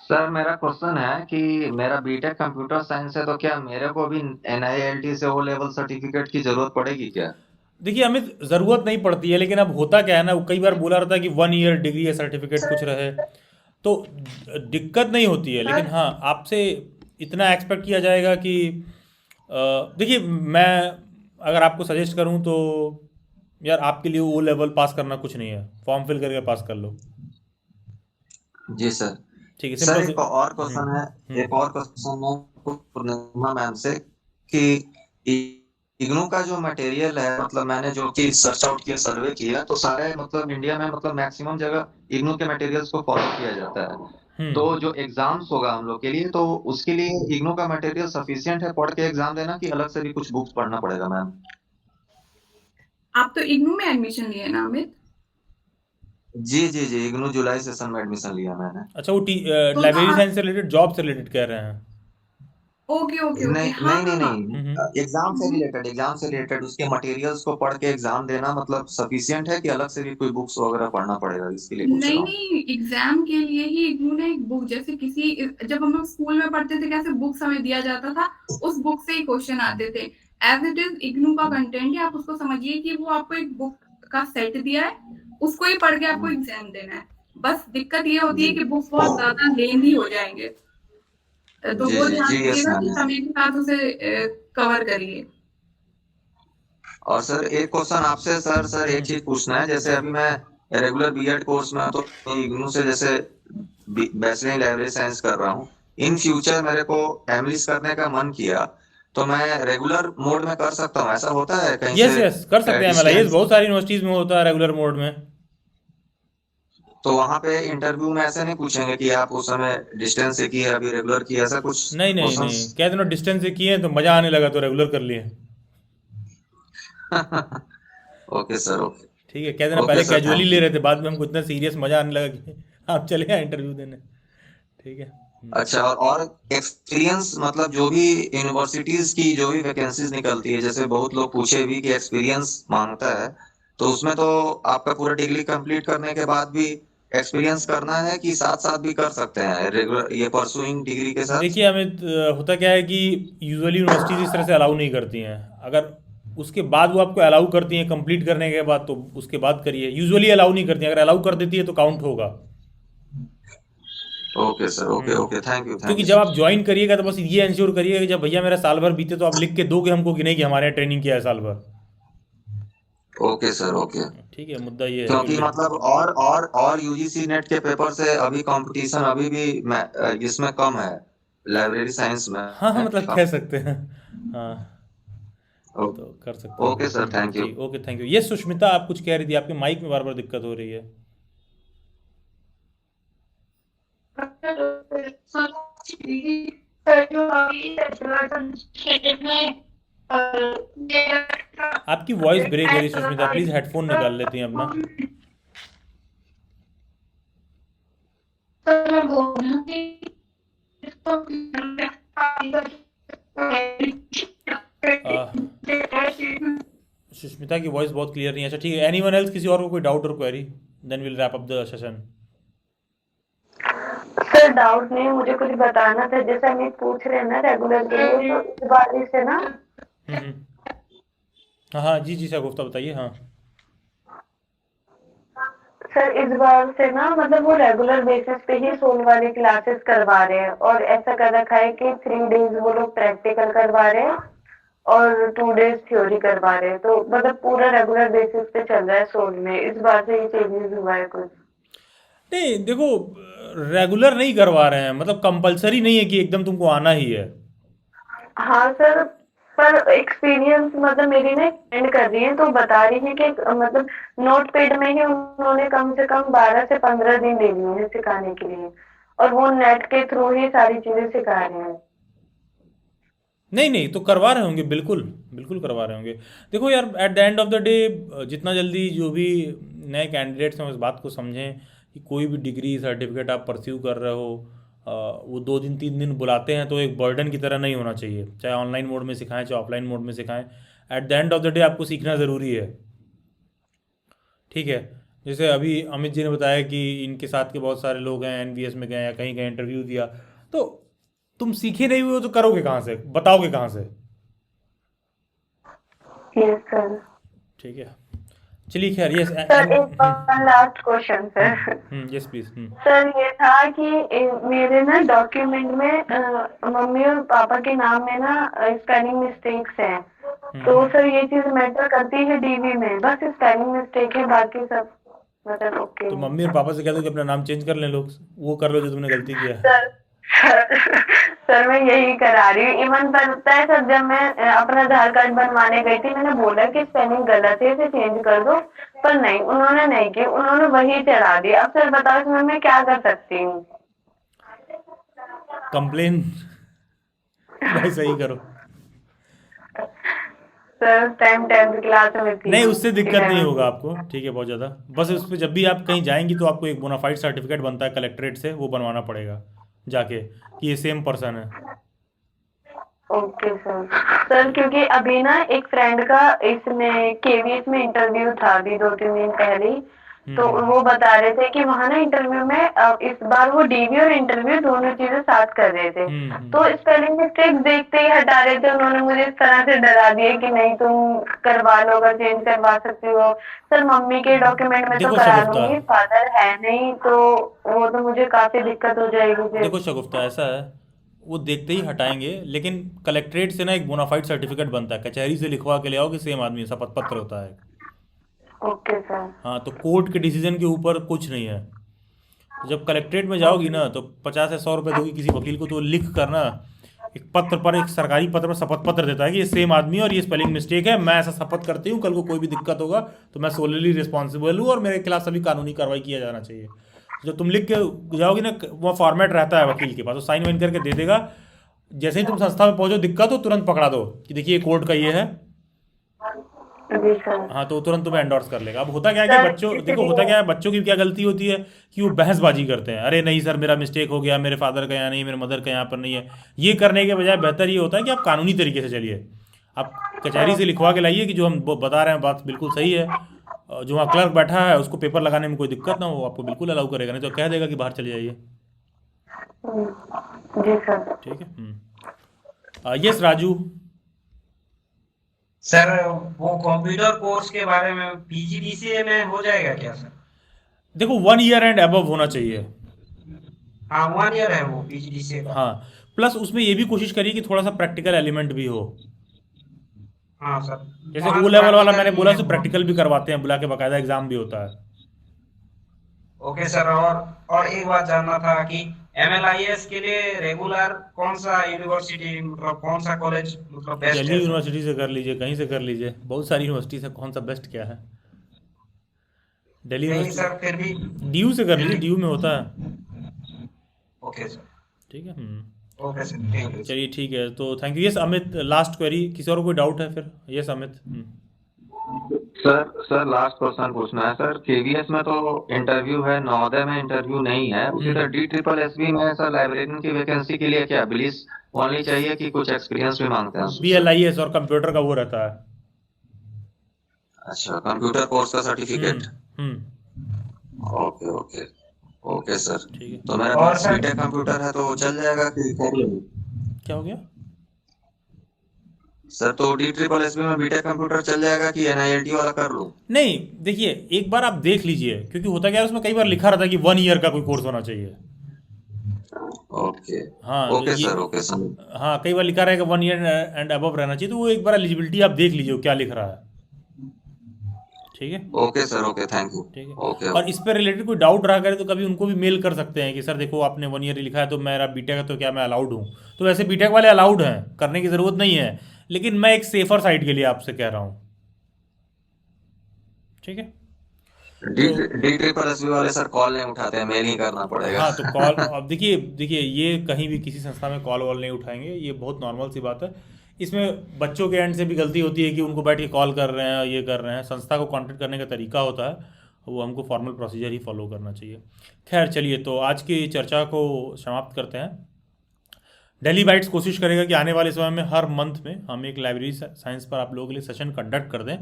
सर मेरा क्वेश्चन है कि मेरा बीटेक कंप्यूटर साइंस है, तो क्या मेरे को भी एनआईएलटी से ओ लेवल सर्टिफिकेट की जरूरत पड़ेगी क्या? देखिए अमित, ज़रूरत नहीं पड़ती है, लेकिन अब होता क्या है ना, वो कई बार बोला रहता है कि 1 ईयर डिग्री या सर्टिफिकेट कुछ रहे, तो दिक्कत नहीं होती है। लेकिन हाँ, आपसे इतना एक्सपेक्ट किया जाएगा कि देखिए, मैं अगर आपको सजेस्ट करूँ तो यार, आपके लिए वो लेवल पास करना कुछ नहीं है, फॉर्म फिल करके पास कर लो। जी सर। ठीक है, सर सिंपल से। एक और क्वेश्चन है, एक और क्वेश्चन है पूर्णिमा मैम से कि इग्नू का जो मटेरियल है, मतलब मैंने जो कि सर्च आउट किया, सर्वे किया, तो सारे मतलब इंडिया में मतलब मैक्सिमम जगह इग्नू के मटेरियल्स को फॉलो किया जाता है। तो जो एग्जाम्स होगा हम लोग के लिए, तो उसके लिए इग्नू का मटेरियल सफिशिएंट है पढ़ के एग्जाम देना, कि अलग से भी कुछ बुक्स पढ़ना पड़ेगा मैम? आप तो इग्नू में एडमिशन लिए ना अमित? जी जी जी, इग्नू जुलाई सेशन में एडमिशन लिया मैंने। अच्छा, वो तो लाइब्रेरी आप साइंस से रिलेटेड, जॉब से रिलेटेड कह रहे हैं? ओके ओके ओके, नहीं हाँ नहीं हाँ नहीं हाँ। नहीं, एग्जाम से रिलेटेड, एग्जाम से रिलेटेड उसके मटेरियल्स को पढ़ के एग्जाम देना मतलब सफिशिएंट है, कि अलग से भी कोई बुक्स वगैरह पढ़ना पड़ेगा? इसके लिए पूछ रहा नहीं हूँ। नहीं, एग्जाम के लिए ही इग्नू ने एक बुक, जैसे किसी, जब हम लोग स्कूल में पढ़ते थे कैसे बुक्स हमें दिया जाता था, उस बुक से ही क्वेश्चन आते थे। एज इट इज इग्नू का कंटेंट है, आप उसको समझिए कि वो आपको एक बुक का सेट दिया है, उसको ही पढ़ के आपको एग्जाम देना है। बस दिक्कत ये होती है जी कि बुक्स बहुत ज्यादा लेंदी हो जाएंगे, तो जी वो जी ध्यान जी, यस रखिएगा कि मैम। समय के साथ उसे कवर करिए। और सर एक क्वेश्चन आपसे, सर एक चीज पूछना है, जैसे अभी मैं रेगुलर बीएड कोर्स में, तो इग्नू से जैसे बैचलर इन लाइब्रेरी साइंस कर रहा हूँ, इन फ्यूचर मेरे को एमलिस करने का मन किया, तो मैं रेगुलर मोड में कर सकता हूँ? ऐसा होता है कहीं यस से यस, कर सकते हैं MLIS, डिस्टेंस? बहुत सारी यूनिवर्सिटीज़ में होता है रेगुलर मोड में। तो वहां पे इंटरव्यू में ऐसे नहीं पूछेंगे कि आप उस समय डिस्टेंस से किए, अभी रेगुलर किए, ऐसा कुछ नहीं नहीं क्वेश्चंस? नहीं, कह देना डिस्टेंस से किए हैं तो मज़ा आने लगा तो रेगुलर कर लिए। Okay sir, okay. ठीक है, कह देना ओके पहले सर, कैजुअली थैंक ले यू। रहे थे, बाद में हमको इतना सीरियस मज़ा आने लगा कि आप चले आए इंटरव्यू देने। ठीक है। अच्छा, और एक्सपीरियंस मतलब जो भी यूनिवर्सिटीज की जो भी वैकेंसीज निकलती है, जैसे बहुत लोग पूछे भी कि एक्सपीरियंस मांगता है, तो उसमें तो आपका पूरा डिग्री कंप्लीट करने के बाद भी एक्सपीरियंस करना है, कि साथ साथ भी कर सकते हैं रेगुलर ये परसुइंग डिग्री के साथ? देखिए अमित, होता क्या है कि यूजुअली यूनिवर्सिटीज इस तरह से अलाउ नहीं करती हैं। अगर उसके बाद वो आपको अलाउ करती हैं कंप्लीट करने के बाद, तो उसके बाद करिए। यूजुअली अलाउ नहीं करती हैं, अगर अलाउ कर देती है तो काउंट होगा। Okay sir, okay okay, thank you, thank क्योंकि यू जब सर। आप ज्वाइन करिएगा तो बस ये इंश्योर करिएगा कि जब भैया मेरा साल भर बीते तो आप लिख के दो कि हमको, कि नहीं कि हमारे यहाँ ट्रेनिंग किया है साल भर। Okay sir, okay. ठीक है, मुद्दा ये है क्योंकि कि मतलब और यूजीसी नेट के पेपर से अभी कंपटीशन अभी भी इसमें कम है, लाइब्रेरी साइंस में हाँ हाँ, मतलब कम। कह सकते हैं। हाँ, तो कर सकते हैं। Okay sir, thank you. ठीक, ओके, थैंक यू। ये सुष्मिता, आप कुछ कह रही थी, आपके माइक में बार बार दिक्कत हो रही है। आपकी वॉइस ब्रेक हो रही है सुष्मिता, प्लीज़ हेडफोन निकाल लेती हैं अपना। स्मिता की वॉइस बहुत क्लियर नहीं है। अच्छा ठीक है, एनीवन एल्स, किसी और को कोई डाउट और query, then will wrap up the session. Sir doubt नहीं, मुझे कुछ बताना था, जैसे अमित पूछ रहे हैं ना रेगुलर के लिए, तो इस बार से ना हाँ हाँ जी जी शगुफ्ता बताइए। हाँ सर इस बार से ना मतलब वो रेगुलर बेसिस पे ही सोल वाली क्लासेस करवा रहे हैं, और ऐसा कर रखा है कि 3 डेज वो लोग प्रैक्टिकल करवा रहे हैं और 2 डेज थ्योरी करवा रहे हैं, तो मतलब पूरा रेगुलर बेसिस पे चल रहा है सोल में। इस बार से ये चेंजेस हुआ है कुछ? नहीं देखो, रेगुलर नहीं करवा रहे हैं, मतलब कंपलसरी नहीं है कि एकदम तुमको आना ही है। हाँ सर, पर एक्सपीरियंस मतलब मेरी ना फ्रेंड कर रही है, तो बता रही है कि मतलब नोट पेड में ही उन्होंने कम से कम 12 से 15 दिन ले लिए हैं सिखाने के लिए, और वो नेट के थ्रू ही सारी चीजें सिखा रहे हैं। नहीं नहीं, तो करवा रहे होंगे, बिल्कुल बिल्कुल करवा रहे होंगे। देखो यार, at the end of the day जितना जल्दी जो भी नए कैंडिडेट्स हैं उस बात को समझें कि कोई भी डिग्री सर्टिफिकेट आप परस्यू कर रहे हो, वो 2 दिन 3 दिन बुलाते हैं तो एक बर्डन की तरह नहीं होना चाहिए, चाहे ऑनलाइन मोड में सिखाएं चाहे ऑफलाइन मोड में सिखाएं। At the end of the day आपको सीखना ज़रूरी है, ठीक है। जैसे अभी अमित जी ने बताया कि इनके साथ के बहुत सारे लोग हैं एनवीएस में गए या कहीं कहीं इंटरव्यू दिया, तो तुम सीखे नहीं हुए हो तो करोगे कहाँ से, बताओगे कहाँ से? Yes sir. ठीक है, चलिए खैर। यस सर एक last question sir. Yes please. Sir ये था कि मेरे ना डॉक्यूमेंट में मम्मी और पापा के नाम में ना स्पेलिंग मिस्टेक्स हैं, तो सर ये चीज मैटर करती है डीवी में? बस स्पेलिंग मिस्टेक है, बाकी सब मतलब ओके। तो मम्मी और पापा से कह दो कि अपना नाम चेंज कर लें, लोग वो कर लो जो तुमने गलती किया। सर मैं यही करा रही हूँ। इवन पता है सर, जब मैं अपना आधार कार्ड बनवाने गई थी, मैंने बोला कि स्पेलिंग गलत है, इसे चेंज कर दो, पर नहीं, उन्होंने नहीं किया, उन्होंने वही चढ़ा दिया। अब सर बताओ इसमें मैं क्या कर सकती हूँ? कंप्लेन भाई सही करो। सर टाइम 10th क्लास में थी। नहीं, उससे दिक्कत नहीं होगा आपको, ठीक है, बहुत ज़्यादा। बस उस पर जब भी आप कहीं जाएंगी तो आपको एक बोनाफाइड सर्टिफिकेट बनता है कलेक्ट्रेट से, वो बनवाना पड़ेगा जाके कि ये सेम पर्सन है। Okay sir. सर क्योंकि अभी ना एक फ्रेंड का इसमें केवीएस में इंटरव्यू था अभी 2-3 दिन पहले ही, तो वो बता रहे थे कि वहां ना इंटरव्यू में इस बार वो डीवी और इंटरव्यू दोनों चीजें साथ कर रहे थे, तो स्पेलिंग मिस्टेक देखते ही हटा रहे थे। उन्होंने मुझे इस तरह से डरा दिया कि नहीं तुम करवा लो, अगर चेंज करवा सकती हो। सर मम्मी के डॉक्यूमेंट में तो देखो करा शगुफ्ता, लूंगी, फादर है नहीं, तो वो तो मुझे काफी दिक्कत हो जाएगी फिर। देखो शगुफ्ता, ऐसा है, वो देखते ही हटाएंगे, लेकिन कलेक्ट्रेट से ना एक बोनाफाइड सर्टिफिकेट बनता है, कचहरी से लिखवा के ले आओ कि सेम आदमी, शपथ पत्र होता है। Okay sir. हाँ, तो कोर्ट के डिसीजन के ऊपर कुछ नहीं है। तो जब कलेक्ट्रेट में जाओगी ना तो 50 या 100 रुपये दोगी किसी वकील को, तो वो लिख कर ना एक पत्र पर, एक सरकारी पत्र पर शपथ पत्र देता है कि ये सेम आदमी है और ये स्पेलिंग मिस्टेक है, मैं ऐसा शपथ करती हूँ, कल को कोई भी दिक्कत होगा तो मैं सोलली रिस्पॉन्सिबल हूँ और मेरे खिलाफ सभी कानूनी कार्रवाई किया जाना चाहिए। जब तुम लिख के जाओगी ना, वो फॉर्मेट रहता है वकील के पास, वो साइन वाइन करके दे देगा। जैसे ही तुम संस्था में पहुंचो, दिक्कत हो, तुरंत पकड़ा दो कि देखिए कोर्ट का ये है। जी सर। हाँ, तो तुरंत तुम्हें एंडोर्स कर लेगा। अब होता क्या है कि बच्चों, देखो होता क्या है, बच्चों की क्या गलती होती है कि वो बहसबाजी करते हैं, अरे नहीं सर मेरा मिस्टेक हो गया, मेरे फादर का यहाँ नहीं, मेरे मदर का यहाँ पर नहीं है। ये करने के बजाय बेहतर ये होता है कि आप कानूनी तरीके से चलिए, आप कचहरी से लिखवा के लाइए कि जो हम बता रहे हैं बात बिल्कुल सही है। जो वहाँ क्लर्क बैठा है उसको पेपर लगाने में कोई दिक्कत ना हो, आपको बिल्कुल अलाउ करेगा, नहीं तो कह देगा कि बाहर चले जाइए। जी सर। ठीक है। यस राजू। सर वो कंप्यूटर कोर्स के बारे में पीजीडीसीए में हो जाएगा क्या सर? देखो 1 ईयर एंड अबव होना चाहिए। हाँ 1 ईयर है वो पीजीडीसीए का। हाँ, प्लस उसमें ये भी कोशिश करिए कि थोड़ा सा प्रैक्टिकल एलिमेंट भी हो। हाँ सर। जैसे ओ लेवल वाला मैंने बोला, तो प्रैक्टिकल भी करवाते हैं, बुला के बाकायदा एग्जाम भी होता है। Okay sir. और एक बात जानना था कि एमएलआईएस के लिए रेगुलर कौन सा यूनिवर्सिटी, मतलब कौन सा कॉलेज मतलब बेस्ट है? दिल्ली यूनिवर्सिटी से कर लीजिए, कहीं से कर लीजिए, बहुत सारी यूनिवर्सिटी से, कौन सा बेस्ट क्या है? दिल्ली नहीं सर फिर भी डीयू से कर लीजिए, डीयू में होता है। Okay sir. ठीक है। Okay sir, thank you. चलिए ठीक है, तो thank you. Yes Amit, last query, किसी और को कोई डाउट है फिर? Yes Amit. Sir last question पूछना है सर। केवीएस में तो इंटरव्यू है, नवोदय में इंटरव्यू नहीं है, उसी तरह DSSB में सर लाइब्रेरियन की वैकेंसी के लिए क्या बिलीस ओनली चाहिए कि कुछ एक्सपीरियंस भी मांगते हैं? BLIS और कंप्यूटर का वो रहता है। अच्छा, कंप्यूटर कोर्स का certificate. Hmm. Okay okay okay sir. ठीक है। तो मेरे और पास सर बीटेक कंप्यूटर है तो चल जाएगा कि कर लूँ? क्या हो गया? सर तो डी ट्रिपल एस बी में बीटेक कंप्यूटर चल जाएगा कि एनआईएलटी वाला कर लूँ? नहीं, देखिए एक बार आप देख लीजिए, क्योंकि होता क्या है उसमें कई बार लिखा रहता है कि 1 ईयर का कोई कोर्स होना चाहिए। ओके हाँ तो ओके ये, सर, ओके सर। हाँ कई बार लिखा रहेगा 1 ईयर एंड अबव रहना चाहिए, तो वो एक बार एलिजिबिलिटी आप देख लीजिए वो क्या लिख रहा है। ठीक है। Okay sir, okay, thank you. ठीक है। ओके और इस पर रिलेटेड कोई डाउट रहा करे तो कभी उनको भी मेल कर सकते हैं कि सर देखो आपने 1 ईयर लिखा है तो मेरा बीटेक है तो क्या मैं अलाउड हूँ? तो वैसे बीटेक वाले अलाउड हैं, करने की ज़रूरत नहीं है, लेकिन मैं एक सेफर साइड के लिए आपसे कह रहा हूँ। ठीक है। डी तो डी ट्रिपल एस बी वाले सर कॉल नहीं उठाते हैं, मेल ही करना पड़ेगा। हाँ, तो कॉल अब देखिए देखिए ये कहीं भी किसी संस्था में कॉल वॉल नहीं उठाएंगे, ये बहुत नॉर्मल सी बात है। इसमें बच्चों के एंड से भी गलती होती है कि उनको बैठ के कॉल कर रहे हैं, ये कर रहे हैं। संस्था को कांटेक्ट करने का तरीका होता है, वो हमको फॉर्मल प्रोसीजर ही फॉलो करना चाहिए। खैर चलिए, तो आज की चर्चा को समाप्त करते हैं। डेली बाइट्स कोशिश करेगा कि आने वाले समय में हर मंथ में हम एक लाइब्रेरी साइंस पर आप लोगों के लिए सेशन कंडक्ट कर दें,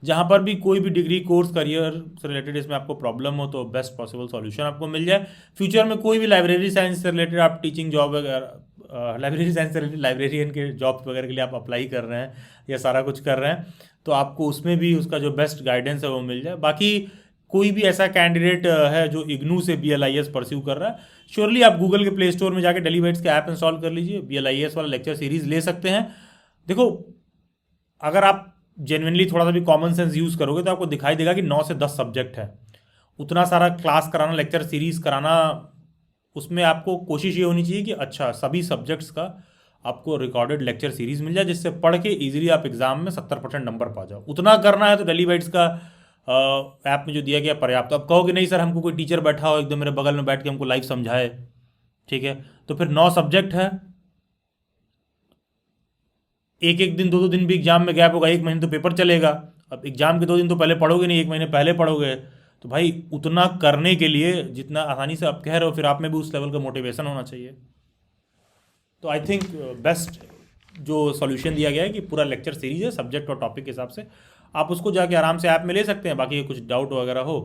जहाँ पर भी कोई भी डिग्री कोर्स करियर से रिलेटेड इसमें आपको प्रॉब्लम हो तो बेस्ट पॉसिबल सॉल्यूशन आपको मिल जाए। फ्यूचर में कोई भी लाइब्रेरी साइंस से रिलेटेड आप टीचिंग जॉब वगैरह, लाइब्रेरी साइंस से रिलेटेड लाइब्रेरियन के जॉब वगैरह के लिए आप अप्लाई कर रहे हैं या सारा कुछ कर रहे हैं, तो आपको उसमें भी उसका जो बेस्ट गाइडेंस है वो मिल जाए। बाकी कोई भी ऐसा कैंडिडेट है जो इग्नू से BLIS परस्यू कर रहा है, श्योरली आप गूगल के प्ले स्टोर में जाके डेली बाइट्स के ऐप इंस्टॉल कर लीजिए, BLIS वाला लेक्चर सीरीज ले सकते हैं। देखो, अगर आप जेन्युइनली थोड़ा सा भी कॉमन सेंस यूज़ करोगे तो आपको दिखाई देगा कि 9 से 10 सब्जेक्ट है। उतना सारा क्लास कराना, लेक्चर सीरीज कराना, उसमें आपको कोशिश ये होनी चाहिए कि अच्छा सभी सब्जेक्ट्स का आपको रिकॉर्डेड लेक्चर सीरीज मिल जाए, जिससे पढ़ के इजीली आप एग्जाम में 70% नंबर पा जाओ। उतना करना है तो डेली बाइट्स का ऐप में जो दिया गया पर्याप्त। अब कहोगे नहीं सर हमको कोई टीचर बैठा हो एकदम मेरे बगल में बैठ के हमको लाइव समझाए, ठीक है, तो फिर 9 सब्जेक्ट है, एक एक दिन 2-2 दिन भी एग्जाम में गैप होगा, 1 महीने तो पेपर चलेगा। अब एग्जाम के 2 दिन तो पहले पढ़ोगे नहीं, 1 महीने पहले पढ़ोगे, तो भाई उतना करने के लिए जितना आसानी से आप कह रहे हो, फिर आप में भी उस लेवल का मोटिवेशन होना चाहिए। तो आई थिंक बेस्ट जो सॉल्यूशन दिया गया है कि पूरा लेक्चर सीरीज है, सब्जेक्ट और टॉपिक के हिसाब से आप उसको जाके आराम से ऐप में ले सकते हैं। बाकी कुछ डाउट वगैरह हो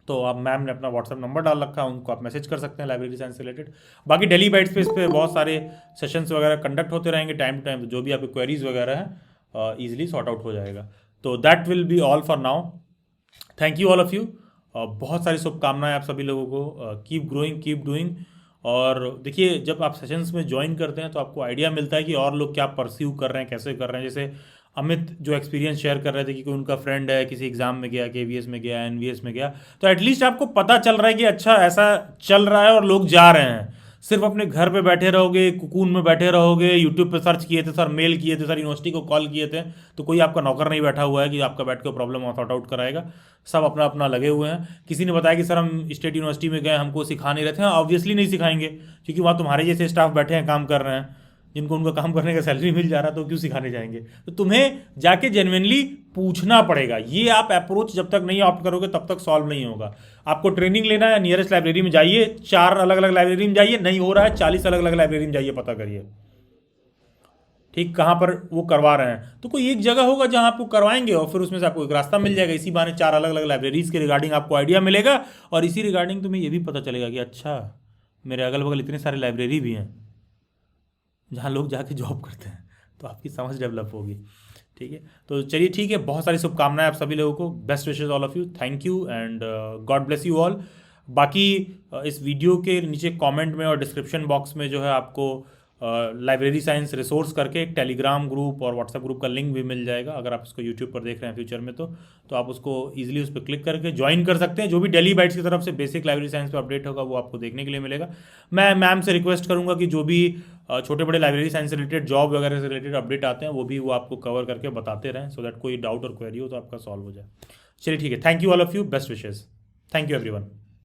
तो आप, मैम ने अपना व्हाट्सअप नंबर डाल रखा है, उनको आप मैसेज कर सकते हैं लाइब्रेरी साइंस से रिलेटेड। बाकी डेली बाइट्स पे इस पर बहुत सारे सेशंस वगैरह कंडक्ट होते रहेंगे टाइम टू टाइम, तो जो भी आपकी क्वेरीज वगैरह हैं ईजिली सॉर्ट आउट हो जाएगा। तो that will be all for now. Thank you all of you. बहुत सारी शुभकामनाएं आप सभी लोगों को। Keep growing, keep doing. और देखिए, जब आप सेशंस में ज्वाइन करते हैं तो आपको आइडिया मिलता है कि और लोग क्या परस्यू कर रहे हैं, कैसे कर रहे हैं। जैसे अमित जो एक्सपीरियंस शेयर कर रहे थे कि कोई उनका फ्रेंड है, किसी एग्जाम में गया, KVS में गया, NVS में गया, तो एटलीस्ट आपको पता चल रहा है कि अच्छा ऐसा चल रहा है और लोग जा रहे हैं। सिर्फ अपने घर पे बैठे रहोगे, कुकून में बैठे रहोगे, यूट्यूब पे सर्च किए थे सर, मेल किए थे सर, यूनिवर्सिटी को कॉल किए थे, तो कोई आपका नौकर नहीं बैठा हुआ है कि आपका बैठ के प्रॉब्लम सॉर्ट आउट कराएगा। सब अपना अपना लगे हुए हैं। किसी ने बताया कि सर हम स्टेट यूनिवर्सिटी में गए, हमको सिखा नहीं रहे थे। ऑब्वियसली नहीं सिखाएंगे, क्योंकि वहाँ तुम्हारे जैसे स्टाफ बैठे हैं, काम कर रहे हैं, जिनको उनका काम करने का सैलरी मिल जा रहा है, तो क्यों सिखाने जाएंगे। तो तुम्हें जाके जेन्युइनली पूछना पड़ेगा। ये आप अप्रोच जब तक नहीं ऑप्ट करोगे तब तक सॉल्व नहीं होगा। आपको ट्रेनिंग लेना है, नियरेस्ट लाइब्रेरी में जाइए, 4 अलग अलग लाइब्रेरी में जाइए, नहीं हो रहा है 40 अलग अलग लाइब्रेरी में जाइए, पता करिए ठीक कहाँ पर वो करवा रहे हैं। तो कोई एक जगह होगा जहाँ आपको करवाएंगे और फिर उसमें से आपको एक रास्ता मिल जाएगा। इसी बहाने 4 अलग अलग लाइब्रेरीज के रिगार्डिंग आपको आइडिया मिलेगा, और इसी रिगार्डिंग तुम्हें ये भी पता चलेगा कि अच्छा मेरे अगल बगल इतने सारे लाइब्रेरी भी हैं जहाँ लोग जाके जॉब करते हैं, तो आपकी समझ डेवलप होगी। ठीक है, तो चलिए ठीक है, बहुत सारी शुभकामनाएं आप सभी लोगों को। Best wishes all of you, thank you and God bless you all. बाकी इस वीडियो के नीचे कमेंट में और डिस्क्रिप्शन बॉक्स में जो है आपको लाइब्रेरी साइंस रिसोर्स करके एक टेलीग्राम ग्रुप और व्हाट्सएप ग्रुप का लिंक भी मिल जाएगा। अगर आप इसको यूट्यूब पर देख रहे हैं फ्यूचर में तो आप उसको ईजिली उस पर क्लिक करके ज्वाइन कर सकते हैं। जो भी डेली बाइट्स की तरफ से बेसिक लाइब्रेरी साइंस पर अपडेट होगा वो आपको देखने के लिए मिलेगा। मैं मैम से रिक्वेस्ट करूंगा कि जो भी छोटे बड़े लाइब्रेरी साइंस से रिलेटेड, जॉब वगैरह से रिलेटेड अपडेट आते हैं वो आपको कवर करके बताते रहें, सो दैट कोई डाउट और क्वेरी हो तो आपका सॉल्व हो जाए। चलिए ठीक है, thank you all of you, best wishes, thank you everyone.